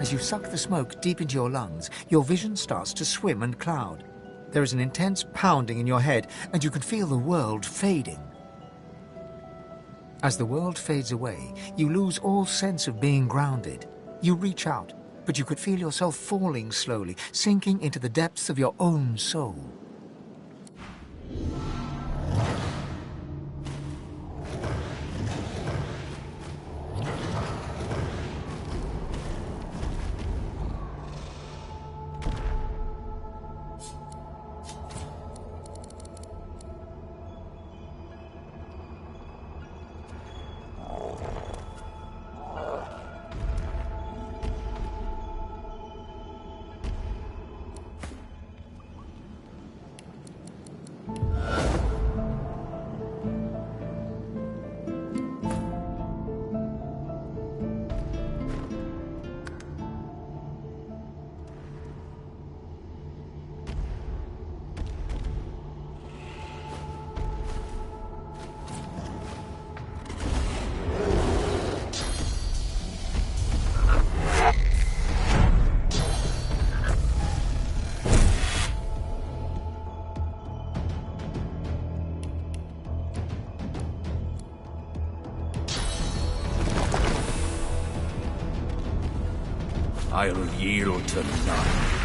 As you suck the smoke deep into your lungs, your vision starts to swim and cloud. There is an intense pounding in your head, and you can feel the world fading. As the world fades away, you lose all sense of being grounded. You reach out, but you could feel yourself falling slowly, sinking into the depths of your own soul. I'll yield to none.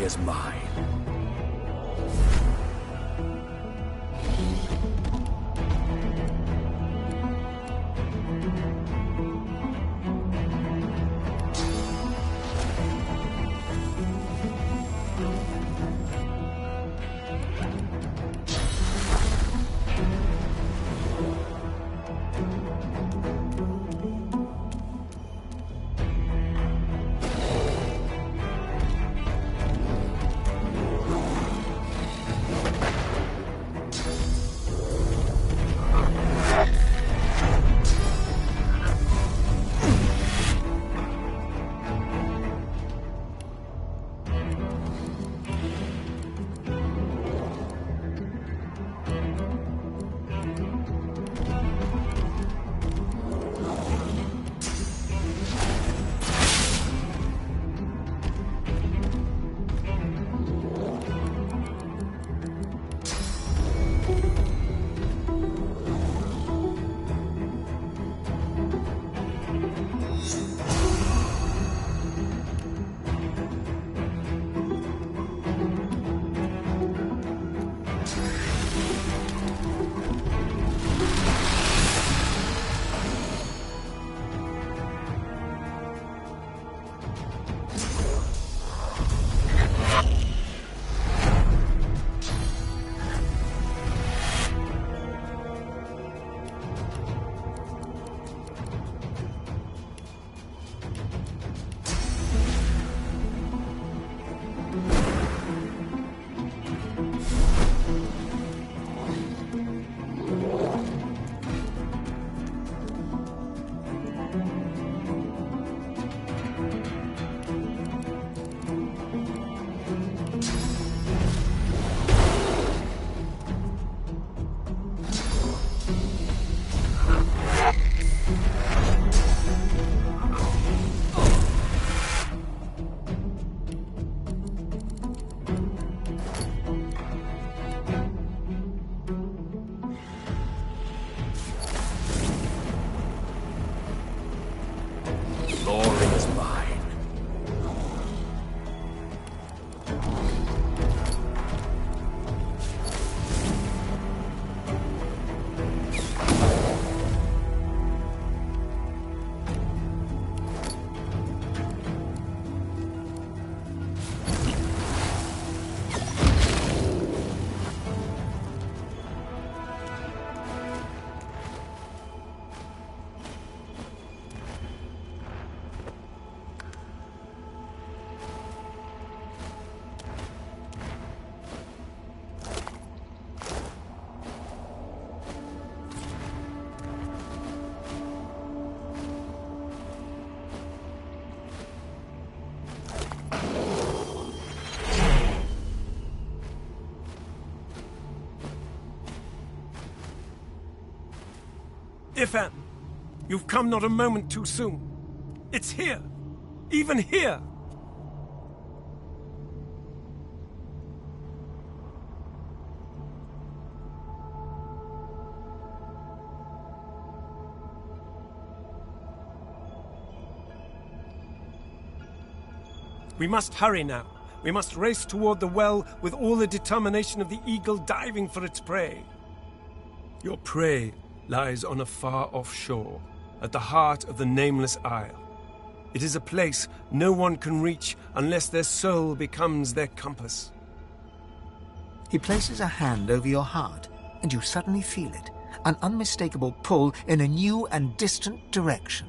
Is mine. Ifan, you've come not a moment too soon. It's here. Even here. We must hurry now. We must race toward the well with all the determination of the eagle diving for its prey. Your prey lies on a far-off shore, at the heart of the Nameless Isle. It is a place no one can reach unless their soul becomes their compass. He places a hand over your heart, and you suddenly feel it, an unmistakable pull in a new and distant direction.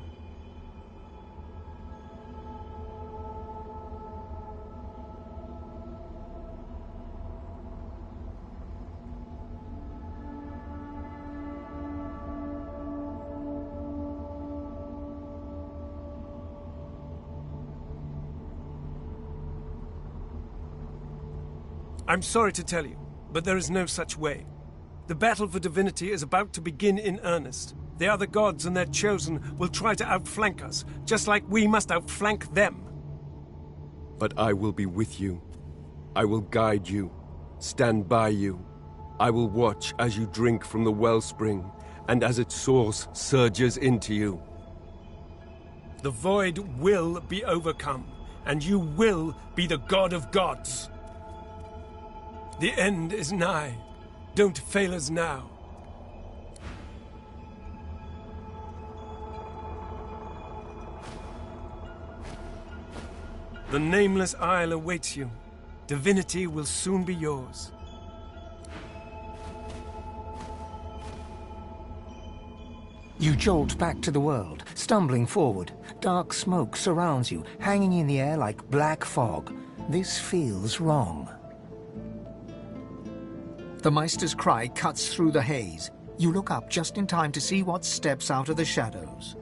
I'm sorry to tell you, but there is no such way. The battle for Divinity is about to begin in earnest. The other gods and their chosen will try to outflank us, just like we must outflank them. But I will be with you. I will guide you, stand by you. I will watch as you drink from the wellspring, and as its source surges into you. The void will be overcome, and you will be the god of gods. The end is nigh. Don't fail us now. The Nameless Isle awaits you. Divinity will soon be yours. You jolt back to the world, stumbling forward. Dark smoke surrounds you, hanging in the air like black fog. This feels wrong. The Meister's cry cuts through the haze. You look up just in time to see what steps out of the shadows.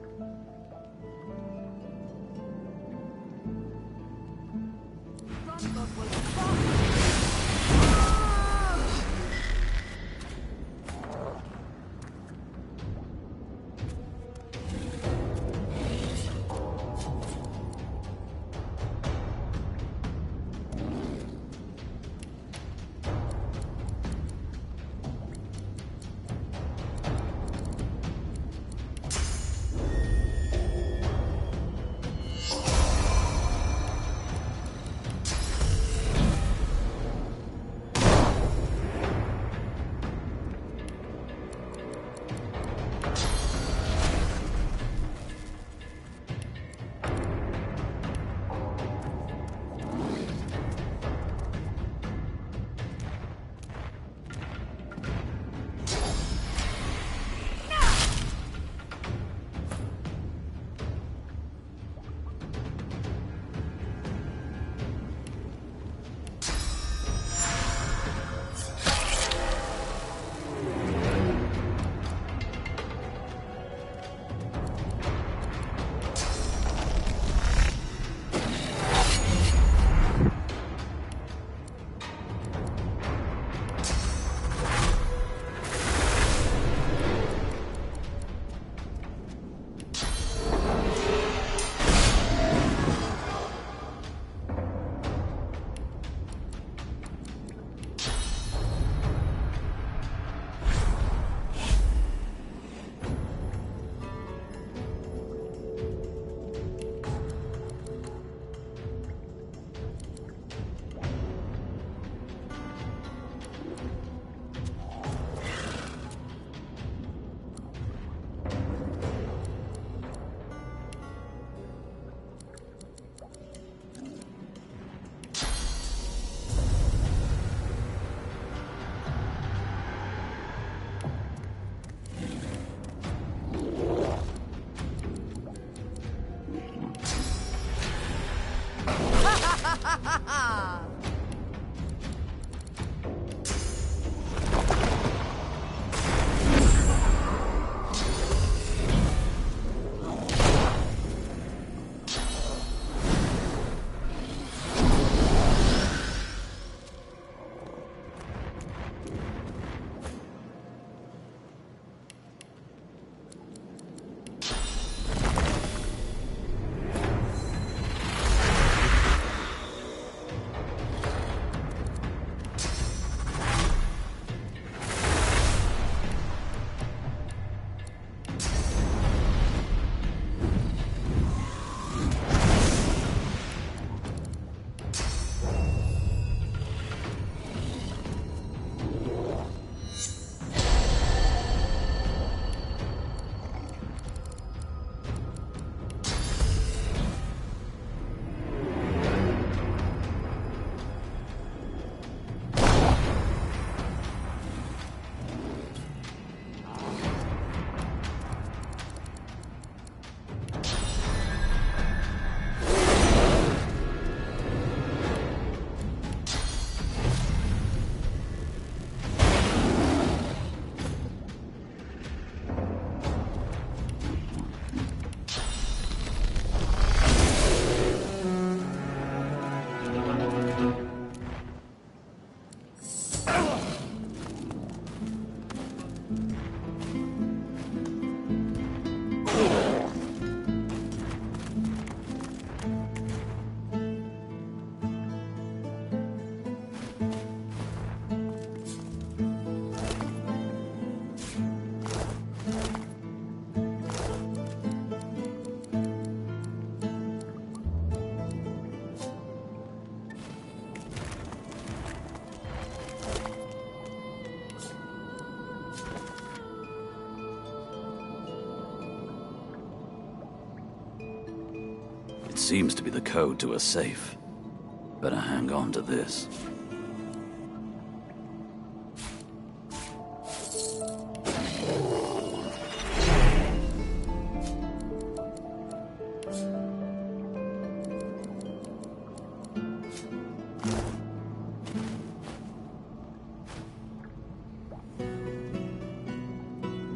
It seems to be the code to a safe. Better hang on to this.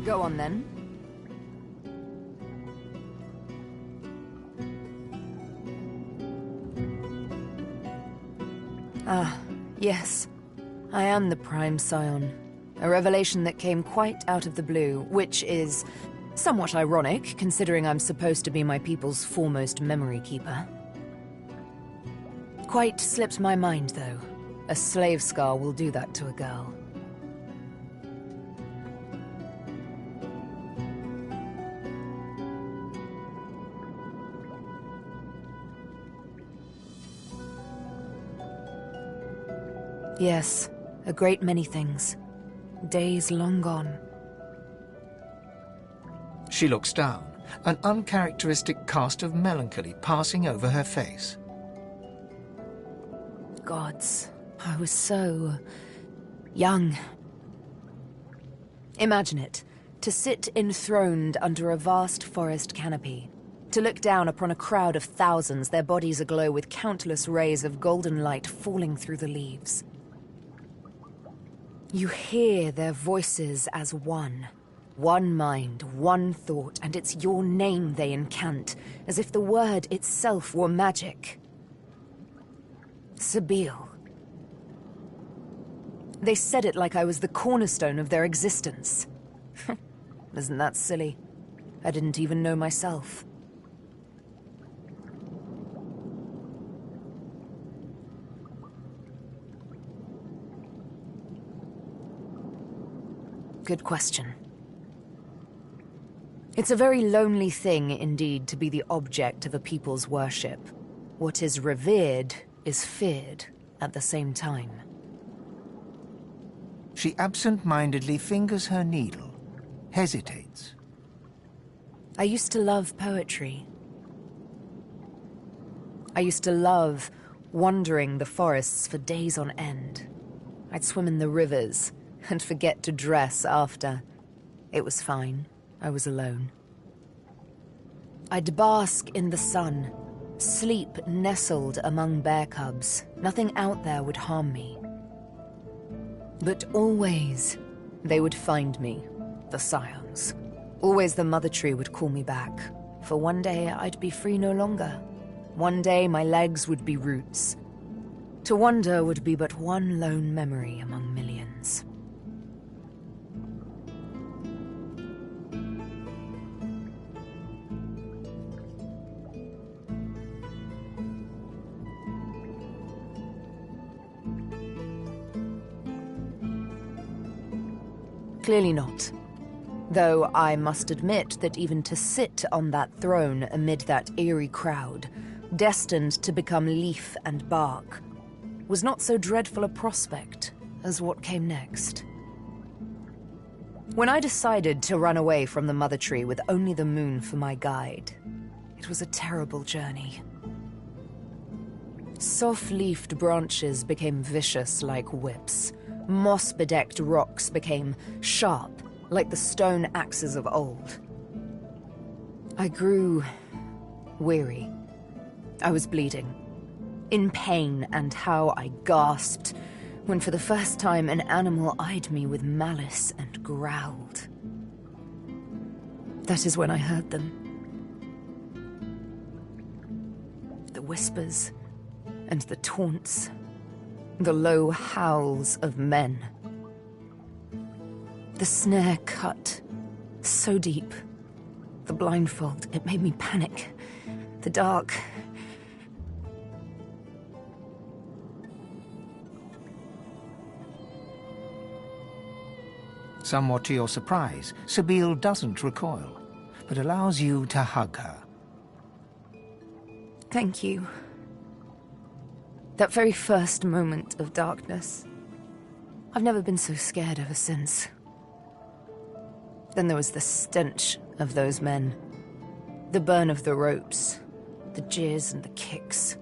Go on then. Ah, yes. I am the Prime Scion. A revelation that came quite out of the blue, which is somewhat ironic, considering I'm supposed to be my people's foremost memory keeper. Quite slipped my mind, though. A slave scar will do that to a girl. Yes, a great many things. Days long gone. She looks down, an uncharacteristic cast of melancholy passing over her face. Gods, I was so young. Imagine it, to sit enthroned under a vast forest canopy, to look down upon a crowd of thousands, their bodies aglow with countless rays of golden light falling through the leaves. You hear their voices as one. One mind, one thought, and it's your name they incant, as if the word itself were magic. Sabine. They said it like I was the cornerstone of their existence. Isn't that silly? I didn't even know myself. Good question. It's a very lonely thing indeed to be the object of a people's worship. What is revered is feared at the same time. She absent-mindedly fingers her needle, hesitates. I used to love poetry. I used to love wandering the forests for days on end. I'd swim in the rivers and forget to dress after. It was fine. I was alone. I'd bask in the sun, sleep nestled among bear cubs. Nothing out there would harm me. But always, they would find me, the Scions. Always the Mother Tree would call me back. For one day, I'd be free no longer. One day, my legs would be roots. To wander would be but one lone memory among millions. Clearly not. Though I must admit that even to sit on that throne amid that eerie crowd, destined to become leaf and bark, was not so dreadful a prospect as what came next. When I decided to run away from the Mother Tree with only the moon for my guide, it was a terrible journey. Soft-leafed branches became vicious like whips. Moss-bedecked rocks became sharp, like the stone axes of old. I grew weary. I was bleeding, in pain, and how I gasped when for the first time an animal eyed me with malice and growled. That is when I heard them. The whispers and the taunts. The low howls of men. The snare cut so deep. The blindfold, it made me panic. The dark. Somewhat to your surprise, Sabine doesn't recoil, but allows you to hug her. Thank you. That very first moment of darkness. I've never been so scared ever since. Then there was the stench of those men. The burn of the ropes. the jeers and the kicks.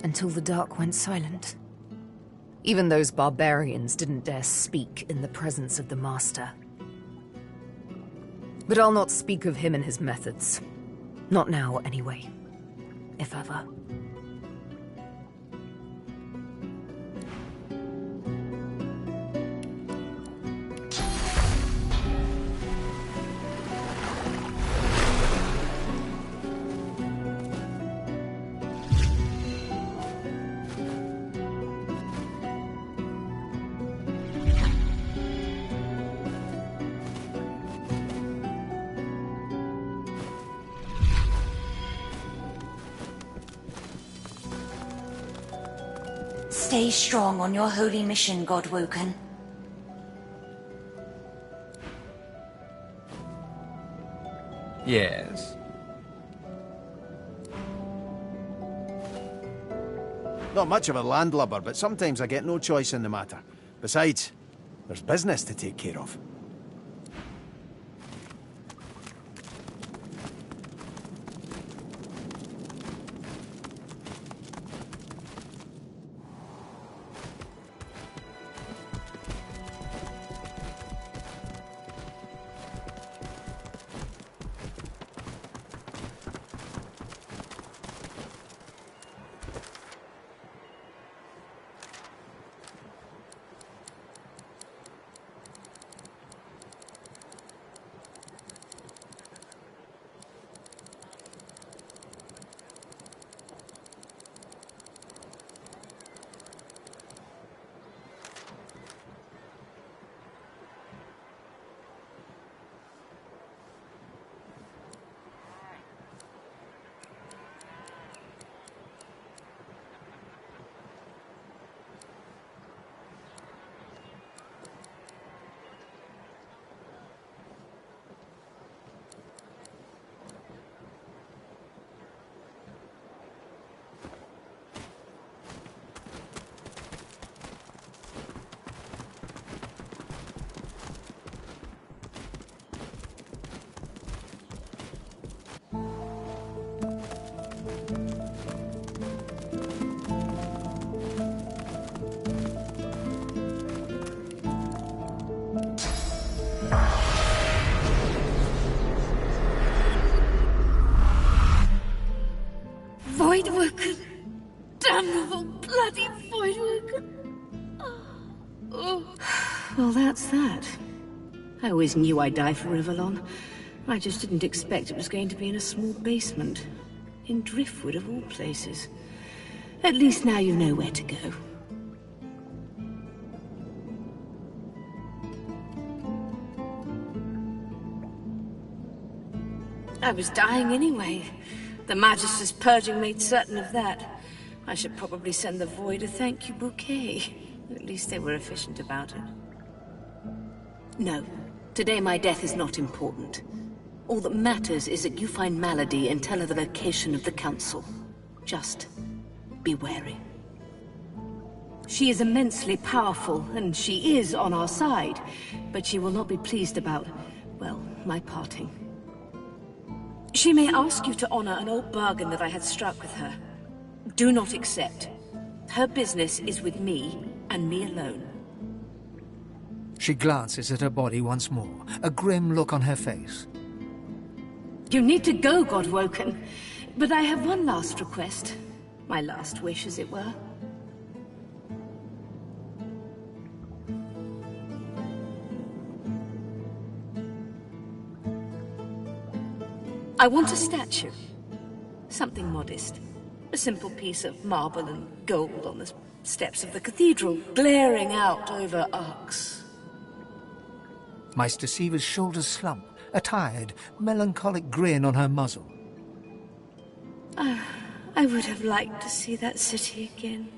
Until the dark went silent. Even those barbarians didn't dare speak in the presence of the Master. But I'll not speak of him and his methods. Not now, anyway. If ever. Stay strong on your holy mission, Godwoken. Yes? Not much of a landlubber, but sometimes I get no choice in the matter. Besides, there's business to take care of. Voidwoken! Damnable bloody Voidwoken! Oh. Well, that's that. I always knew I'd die for Rivellon. I just didn't expect it was going to be in a small basement. In Driftwood, of all places. At least now you know where to go. I was dying anyway. The Magister's purging made certain of that. I should probably send the Void a thank you bouquet. At least they were efficient about it. No. Today my death is not important. All that matters is that you find Malady and tell her the location of the Council. Just be wary. She is immensely powerful, and she is on our side. But she will not be pleased about, well, my parting. She may ask you to honor an old bargain that I had struck with her. Do not accept. Her business is with me, and me alone. She glances at her body once more, a grim look on her face. You need to go, Godwoken. But I have one last request. My last wish, as it were. I want a statue. Something modest. A simple piece of marble and gold on the steps of the cathedral, glaring out over arcs. Meister Siever's shoulders slump, a tired, melancholic grin on her muzzle. I would have liked to see that city again.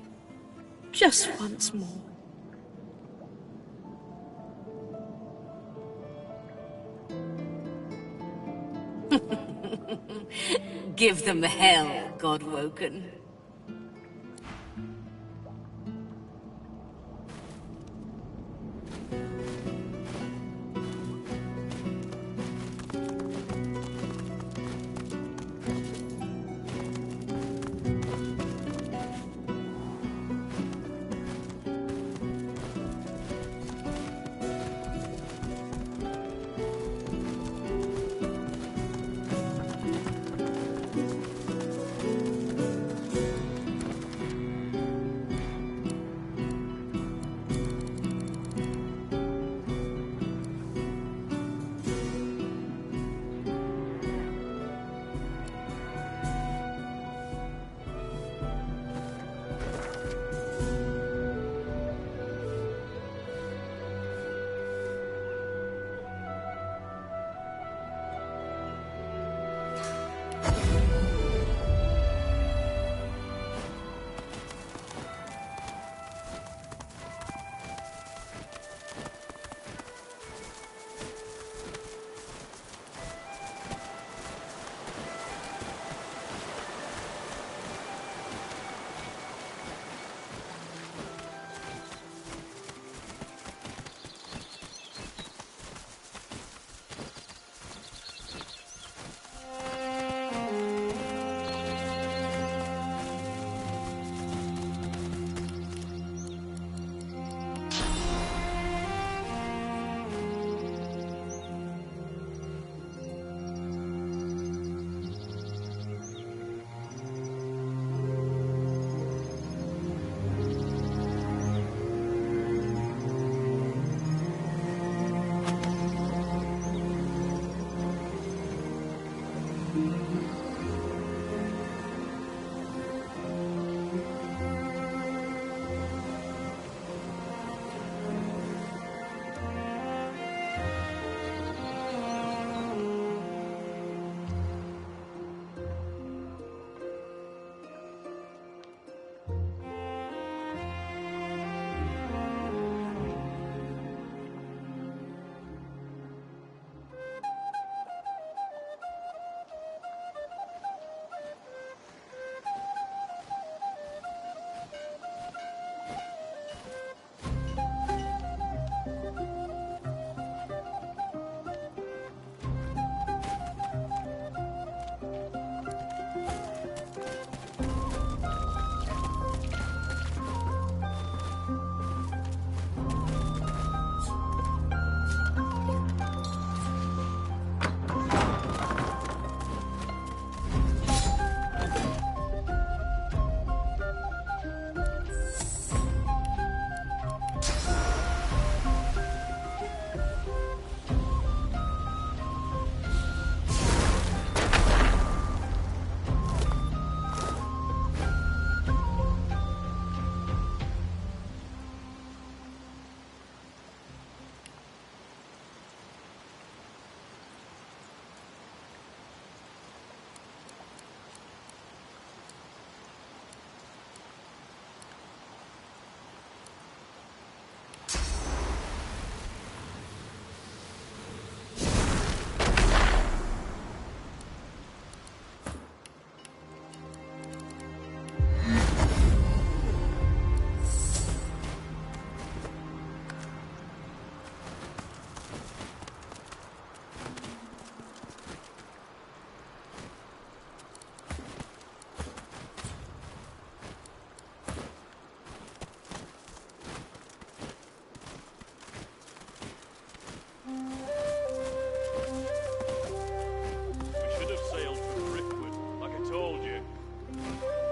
Just once more. Give them hell, Godwoken.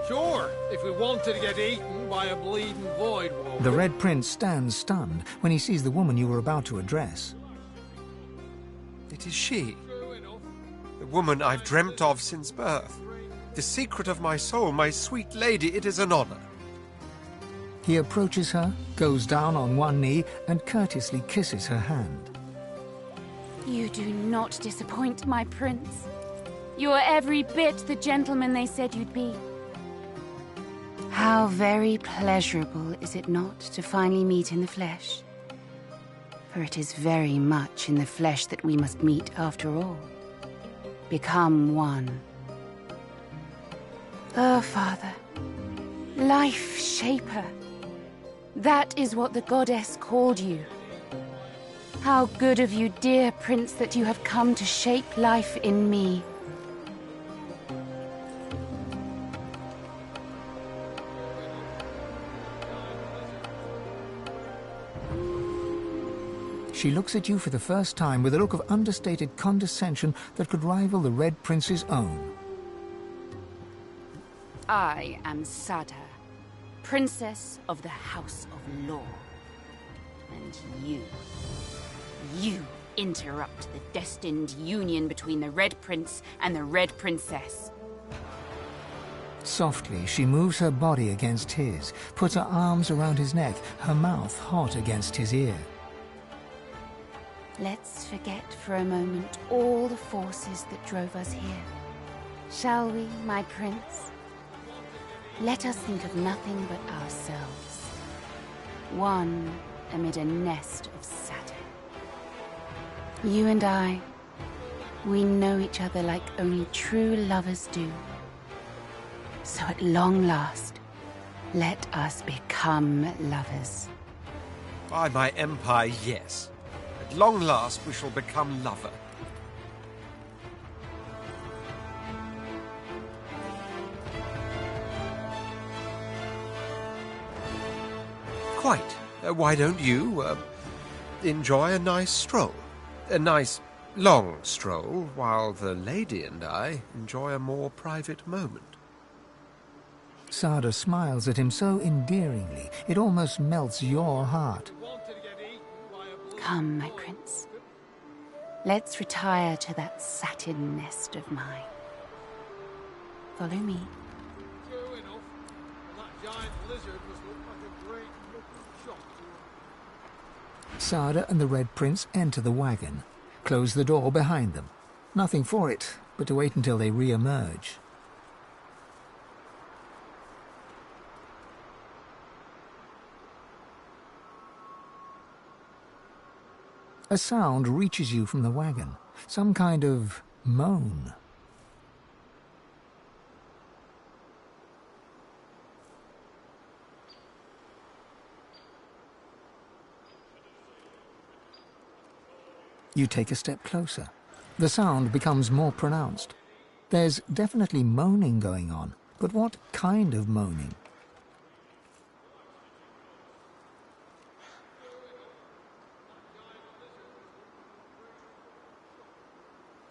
Sure, if we wanted to get eaten by a bleeding void walker. The Red Prince stands stunned when he sees the woman you were about to address. It is she. The woman I've dreamt of since birth. The secret of my soul, my sweet lady, it is an honor. He approaches her, goes down on one knee, and courteously kisses her hand. You do not disappoint, my prince. You are every bit the gentleman they said you'd be. How very pleasurable, is it not, to finally meet in the flesh? For it is very much in the flesh that we must meet after all. Become one. Oh, Father, life shaper. That is what the goddess called you. How good of you, dear prince, that you have come to shape life in me. She looks at you for the first time with a look of understated condescension that could rival the Red Prince's own. I am Sada, Princess of the House of Law. And you interrupt the destined union between the Red Prince and the Red Princess. Softly, she moves her body against his, puts her arms around his neck, her mouth hot against his ear. Let's forget for a moment all the forces that drove us here. Shall we, my prince? Let us think of nothing but ourselves. One amid a nest of Saturn. You and I, we know each other like only true lovers do. So at long last, let us become lovers. By my empire, yes. At long last, we shall become lover. Quite. Why don't you, enjoy a nice stroll? A nice, long stroll, while the lady and I enjoy a more private moment. Sada smiles at him so endearingly, it almost melts your heart. Come, my prince. Let's retire to that satin nest of mine. Follow me. True enough. And that giant lizard must look like a great looking shock to him. Sada and the Red Prince enter the wagon, close the door behind them. Nothing for it but to wait until they re-emerge. A sound reaches you from the wagon, some kind of moan. You take a step closer. The sound becomes more pronounced. There's definitely moaning going on, but what kind of moaning?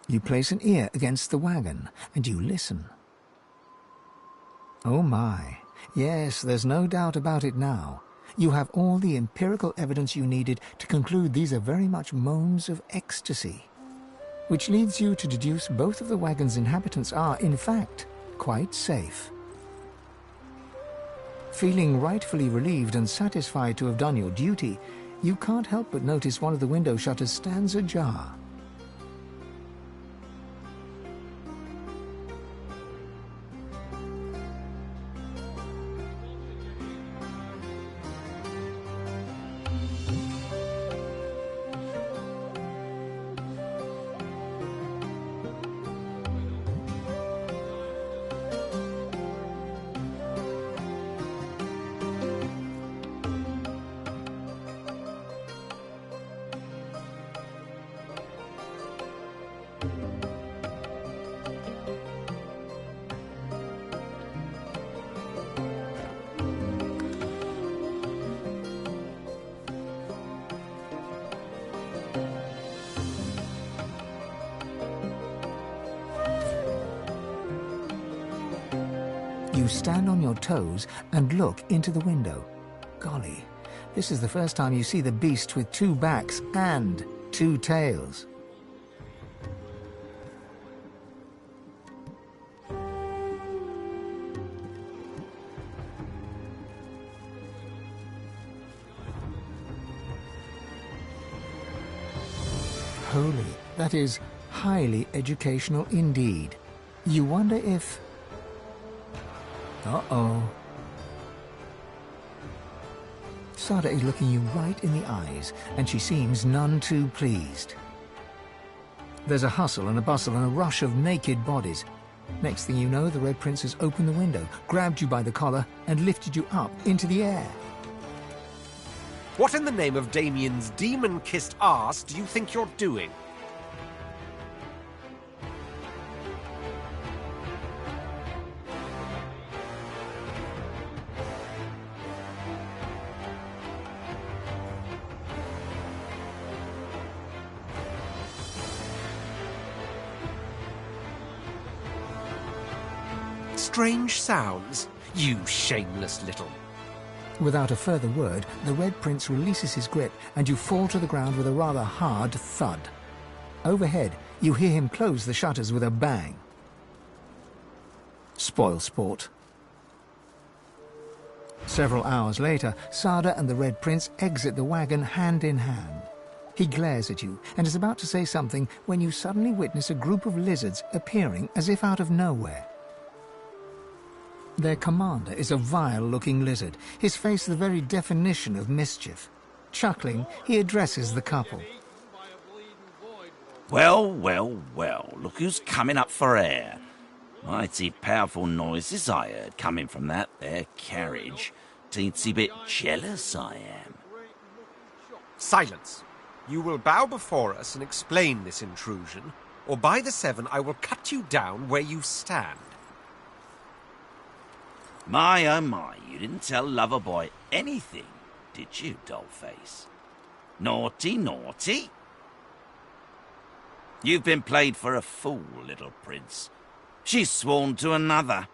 You place an ear against the wagon, and you listen. Oh my, yes, there's no doubt about it now. You have all the empirical evidence you needed to conclude these are very much moans of ecstasy, which leads you to deduce both of the wagon's inhabitants are, in fact, quite safe. Feeling rightfully relieved and satisfied to have done your duty, you can't help but notice one of the window shutters stands ajar. You stand on your toes and look into the window. Golly, this is the first time you see the beast with two backs and two tails. Holy, that is highly educational indeed. You wonder if... Uh-oh. Sada is looking you right in the eyes, and she seems none too pleased. There's a hustle and a bustle and a rush of naked bodies. Next thing you know, the Red Prince has opened the window, grabbed you by the collar, and lifted you up into the air. What in the name of Damien's demon-kissed arse do you think you're doing? Strange sounds, you shameless little... Without a further word, the Red Prince releases his grip, and you fall to the ground with a rather hard thud. Overhead, you hear him close the shutters with a bang. Spoil sport. Several hours later, Sada and the Red Prince exit the wagon hand in hand. He glares at you and is about to say something when you suddenly witness a group of lizards appearing as if out of nowhere. Their commander is a vile-looking lizard, his face the very definition of mischief. Chuckling, he addresses the couple. Well, well, well, look who's coming up for air. Mighty powerful noises I heard coming from that there carriage. Teensy bit jealous I am. Silence. You will bow before us and explain this intrusion, or by the seven I will cut you down where you stand. My, oh my, you didn't tell Loverboy anything, did you, Dollface? Naughty, naughty. You've been played for a fool, little prince. She's sworn to another.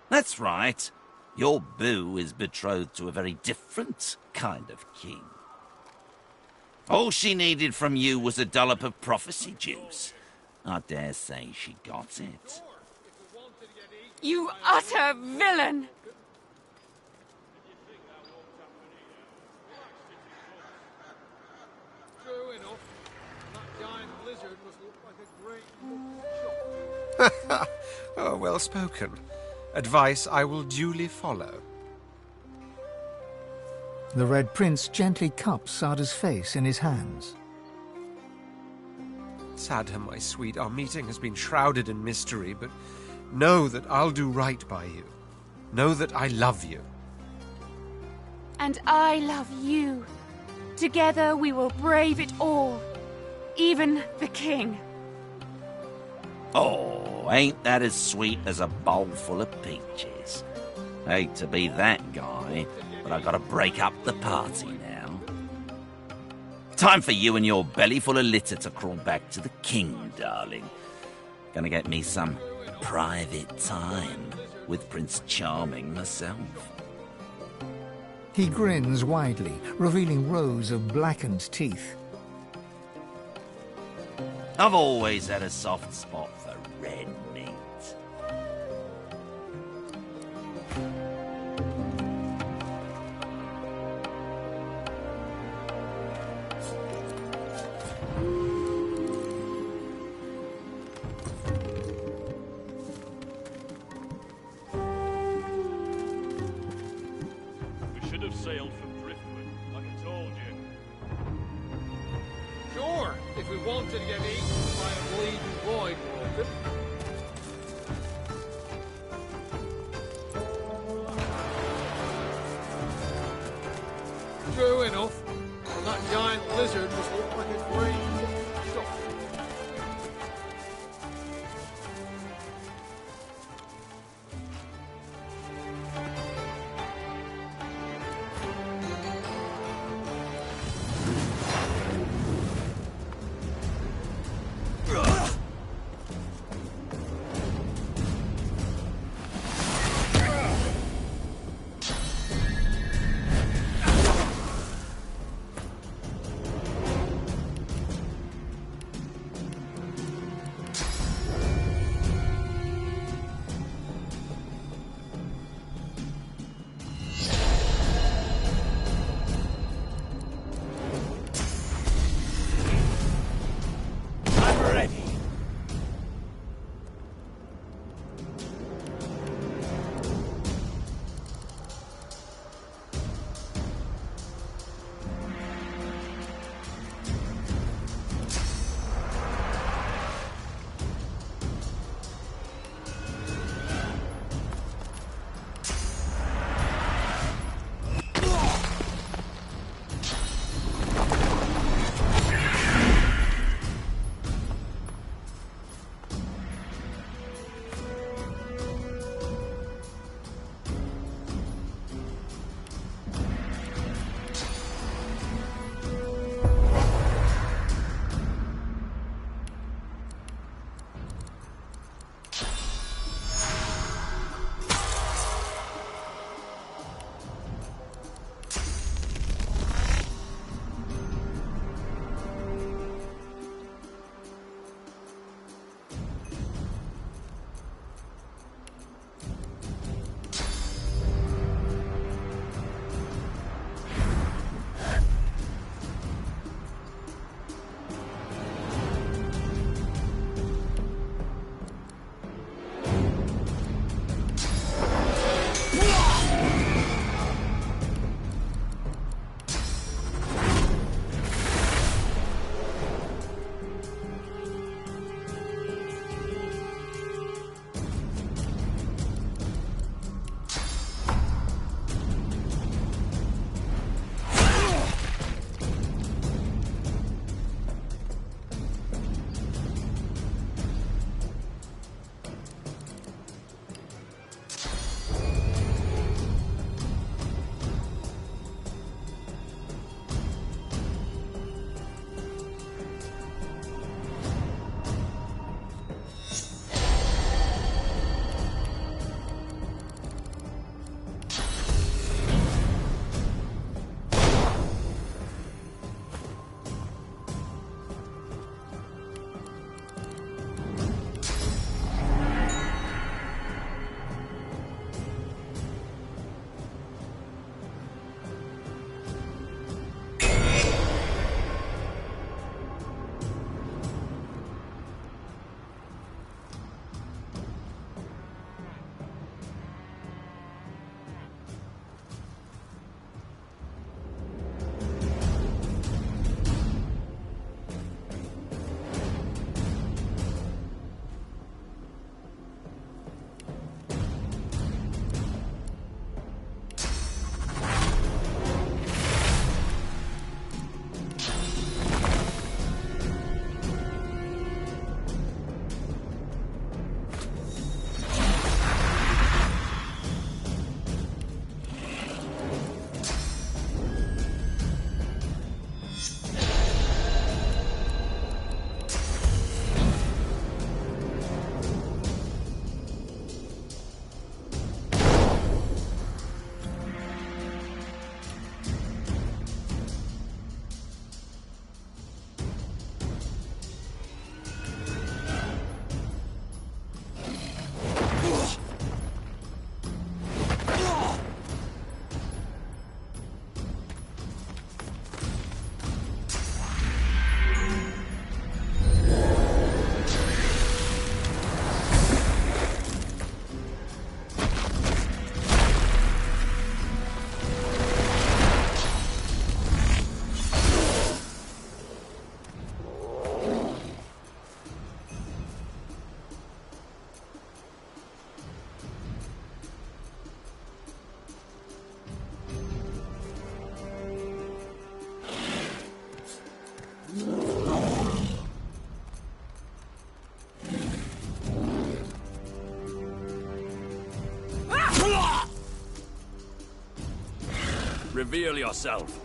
That's right. Your boo is betrothed to a very different kind of king. All she needed from you was a dollop of prophecy juice. I dare say she got it. You utter villain! True enough. That giant lizard must look like a great shock. Oh, well spoken. Advice I will duly follow. The Red Prince gently cups Sada's face in his hands. Sada, my sweet, our meeting has been shrouded in mystery, but know that I'll do right by you. Know that I love you. And I love you. Together we will brave it all. Even the king. Oh, ain't that as sweet as a bowl full of peaches? Hate to be that guy, but I gotta break up the party now. Time for you and your belly full of litter to crawl back to the king, darling. Gonna get me some private time with Prince Charming myself. He grins widely, revealing rows of blackened teeth. I've always had a soft spot for red meat. We should have sailed from Driftwood, like I told you. Sure, if we wanted to get eaten by a bleeding void walker. True enough. And that giant lizard must look like a great shock. Reveal yourself.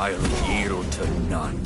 I'll yield to none.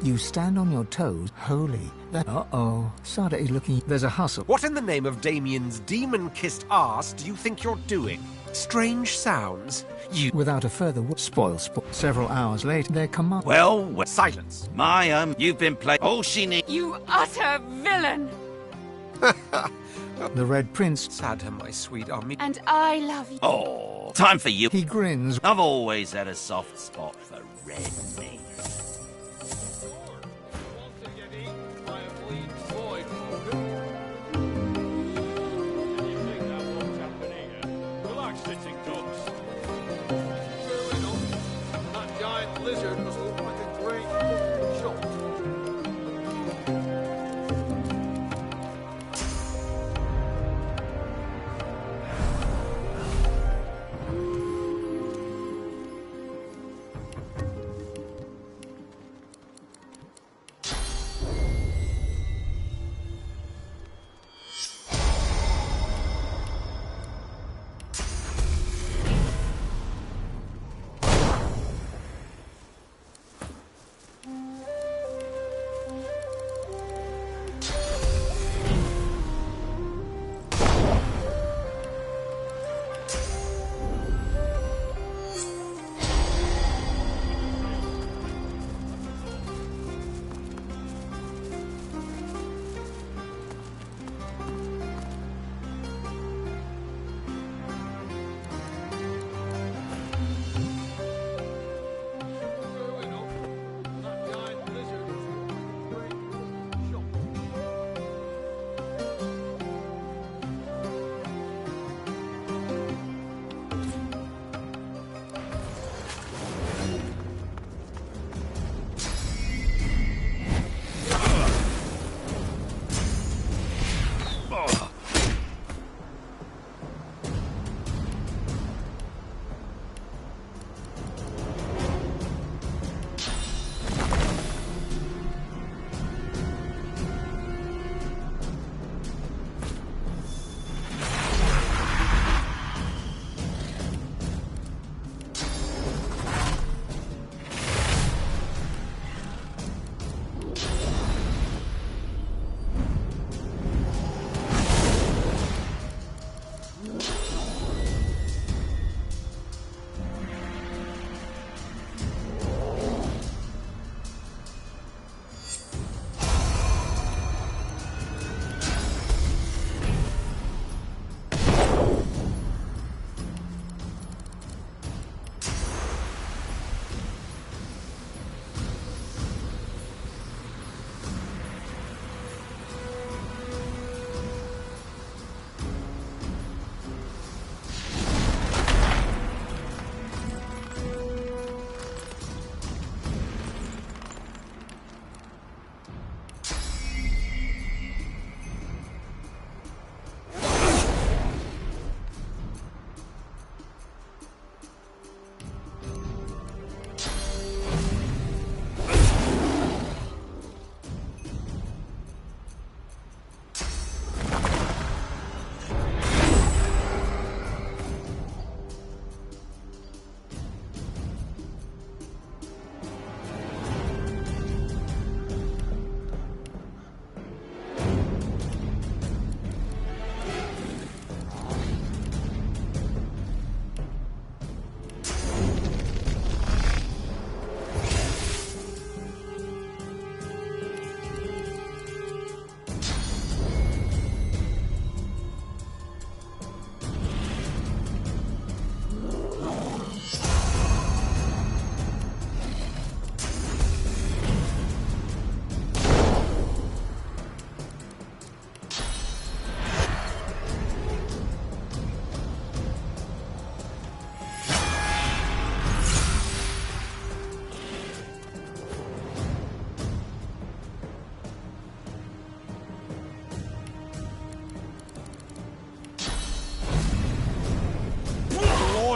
You stand on your toes, holy. Uh-oh. Sada is looking... There's a hustle. What in the name of Damien's demon-kissed arse do you think you're doing? Strange sounds. You... Without a further word, spoil. Several hours later, their command... Well, silence. Maya, you've been playing... All she needs... You utter villain! The Red Prince... Sada, my sweet army... And I love you. Oh, time for you. He grins. I've always had a soft spot for red meat. Lizard must look like a great shot.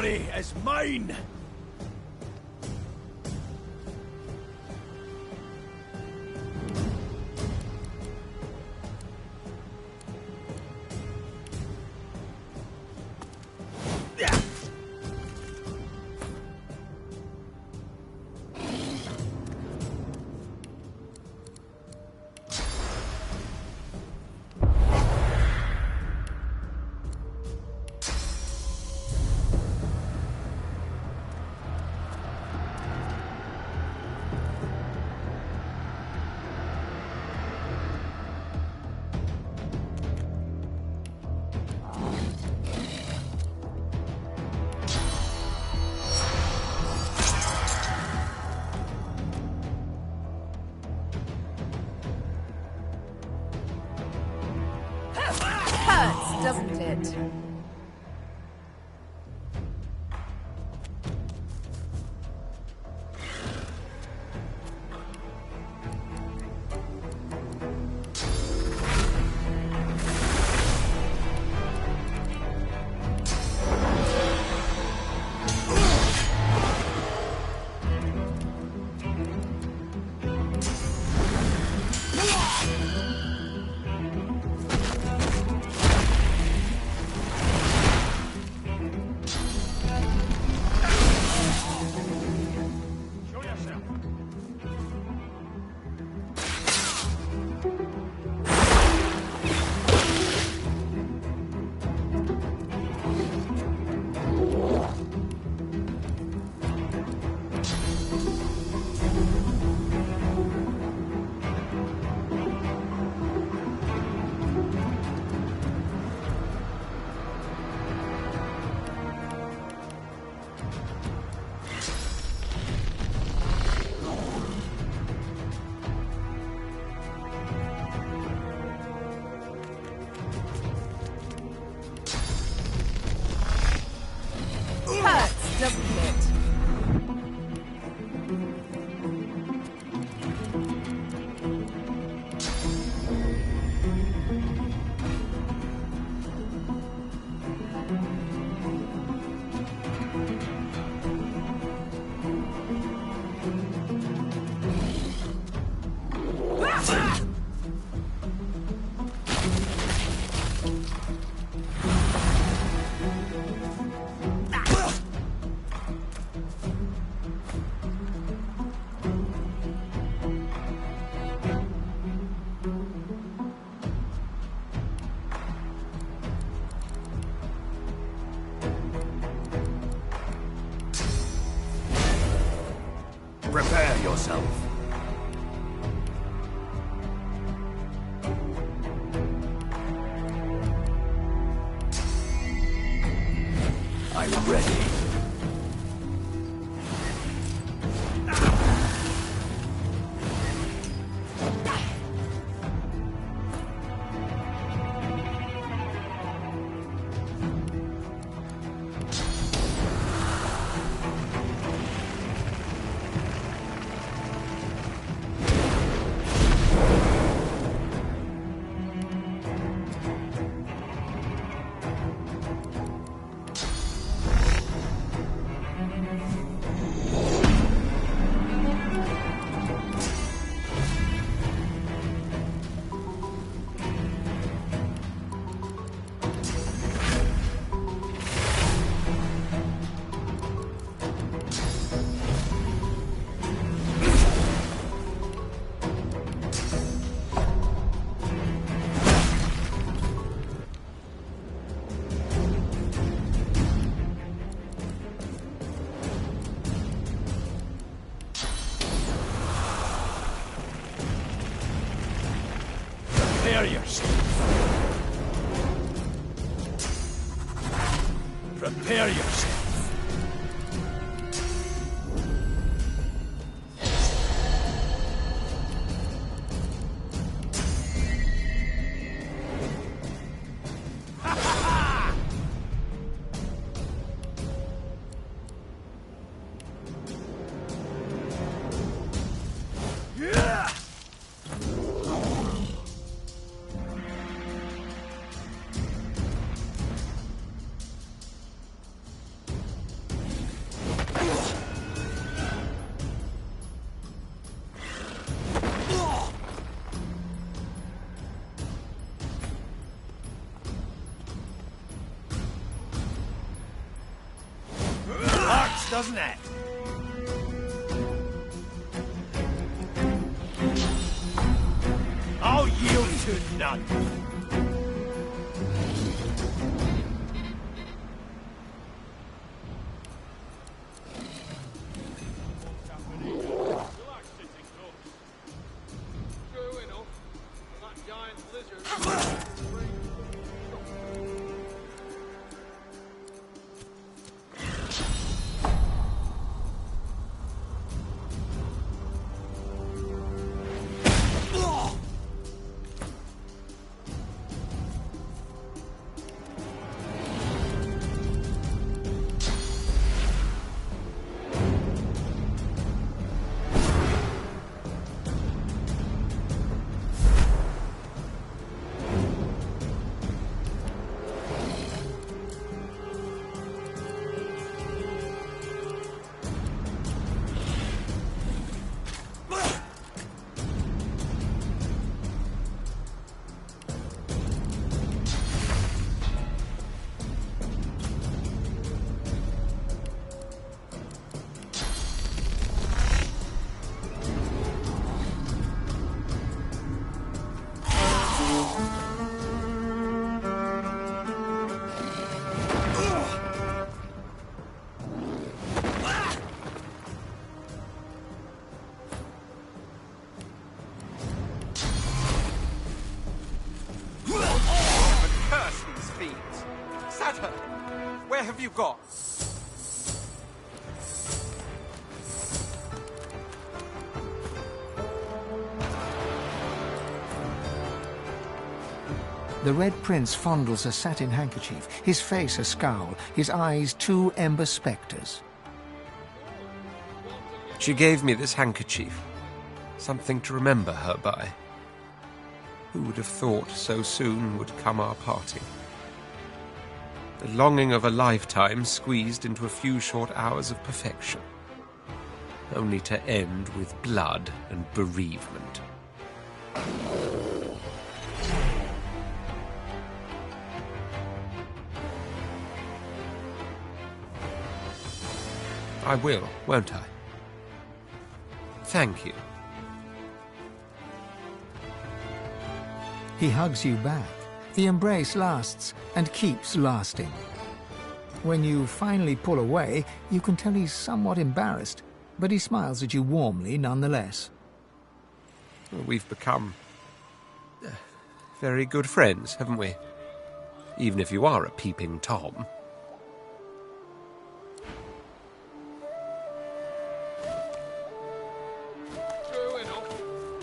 glory is mine! Hurts, doesn't it? Hurts, doesn't it? Prepare yourself. I'm ready. Prepare yourself. Prepare yourself. doesn't it? I'll yield to none. Where have you got? The Red Prince fondles a satin handkerchief, his face a scowl, his eyes two ember spectres. She gave me this handkerchief. Something to remember her by. Who would have thought so soon would come our parting? The longing of a lifetime squeezed into a few short hours of perfection, only to end with blood and bereavement. I will, won't I? Thank you. He hugs you back. The embrace lasts and keeps lasting. When you finally pull away, you can tell he's somewhat embarrassed, but he smiles at you warmly nonetheless. We've become very good friends, haven't we? Even if you are a peeping Tom. True enough,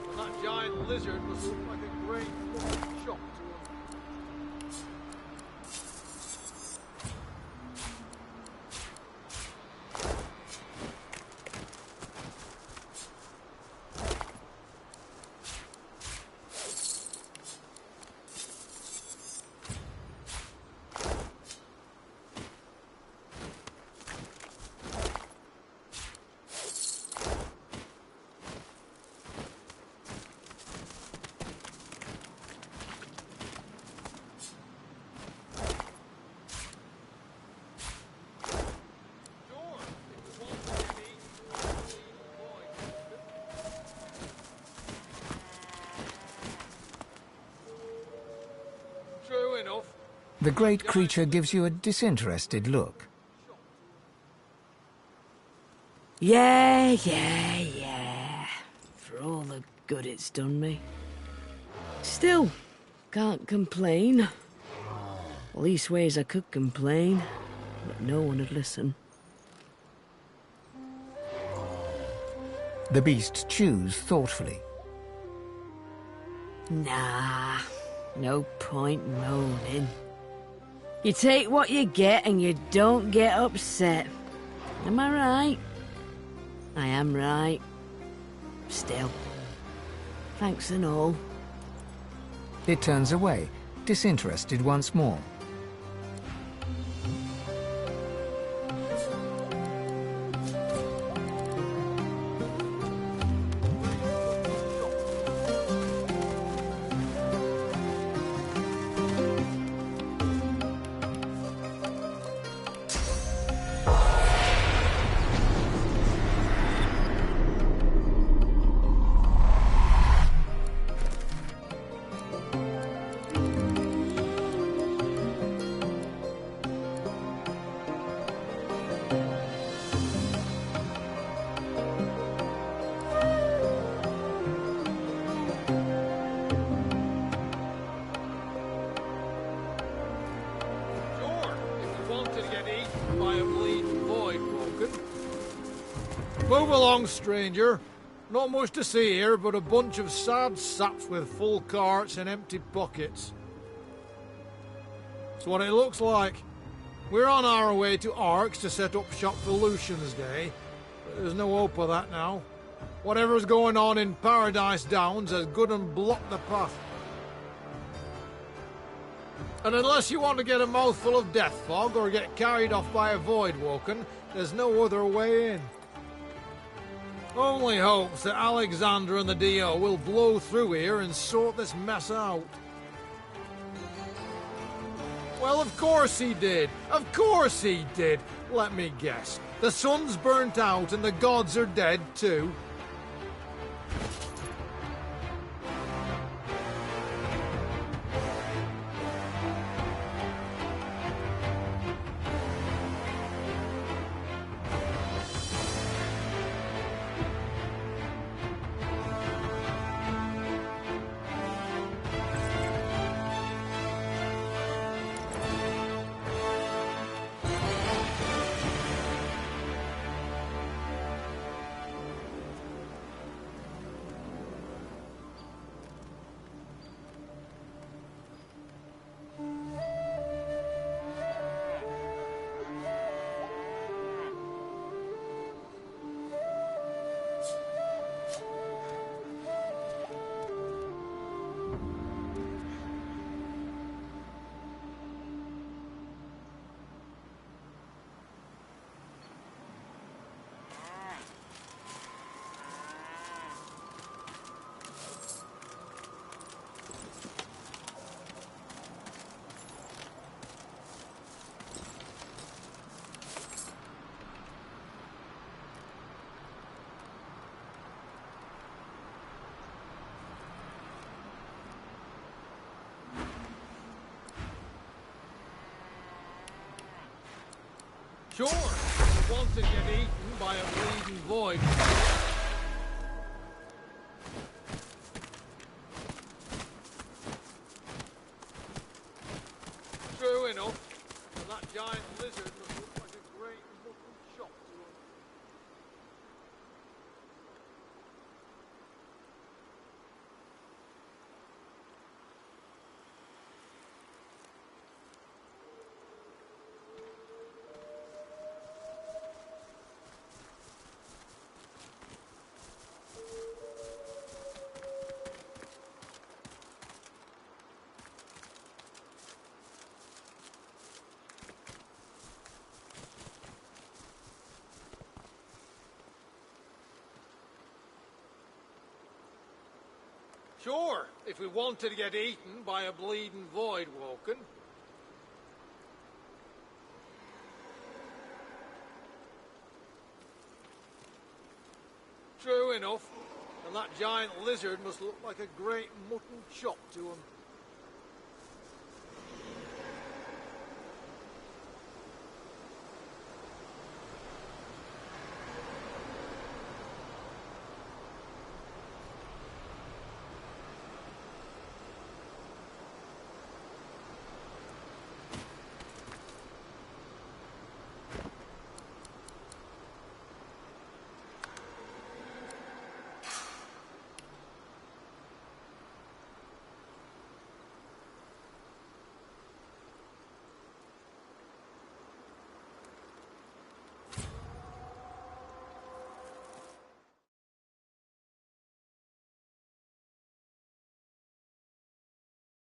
but that giant lizard must look like a great shock to him. The great creature gives you a disinterested look. Yeah. For all the good it's done me. Still, can't complain. Leastways I could complain, but no one would listen. The beast chews thoughtfully. Nah, no point moaning. You take what you get and you don't get upset. Am I right? I am right. Still, thanks and all. It turns away, disinterested once more. wanted to get eaten by a bleeding void, Woken. Move along, stranger. Not much to see here, but a bunch of sad saps with full carts and empty buckets. That's what it looks like. We're on our way to Arx to set up shop for Lucian's Day, but there's no hope of that now. Whatever's going on in Paradise Downs has good and blocked the path. And unless you want to get a mouthful of death fog or get carried off by a void woken, there's no other way in. Only hopes that Alexander and the D.O. will blow through here and sort this mess out. Well, of course he did. Of course he did. Let me guess. The sun's burnt out and the gods are dead too. Sure, want to get eaten by a bleeding void. True enough, and that giant lizard must look like a great mutton chop to him. Sure, if we wanted to get eaten by a bleeding void woken. True enough, and that giant lizard must look like a great mutton chop to him.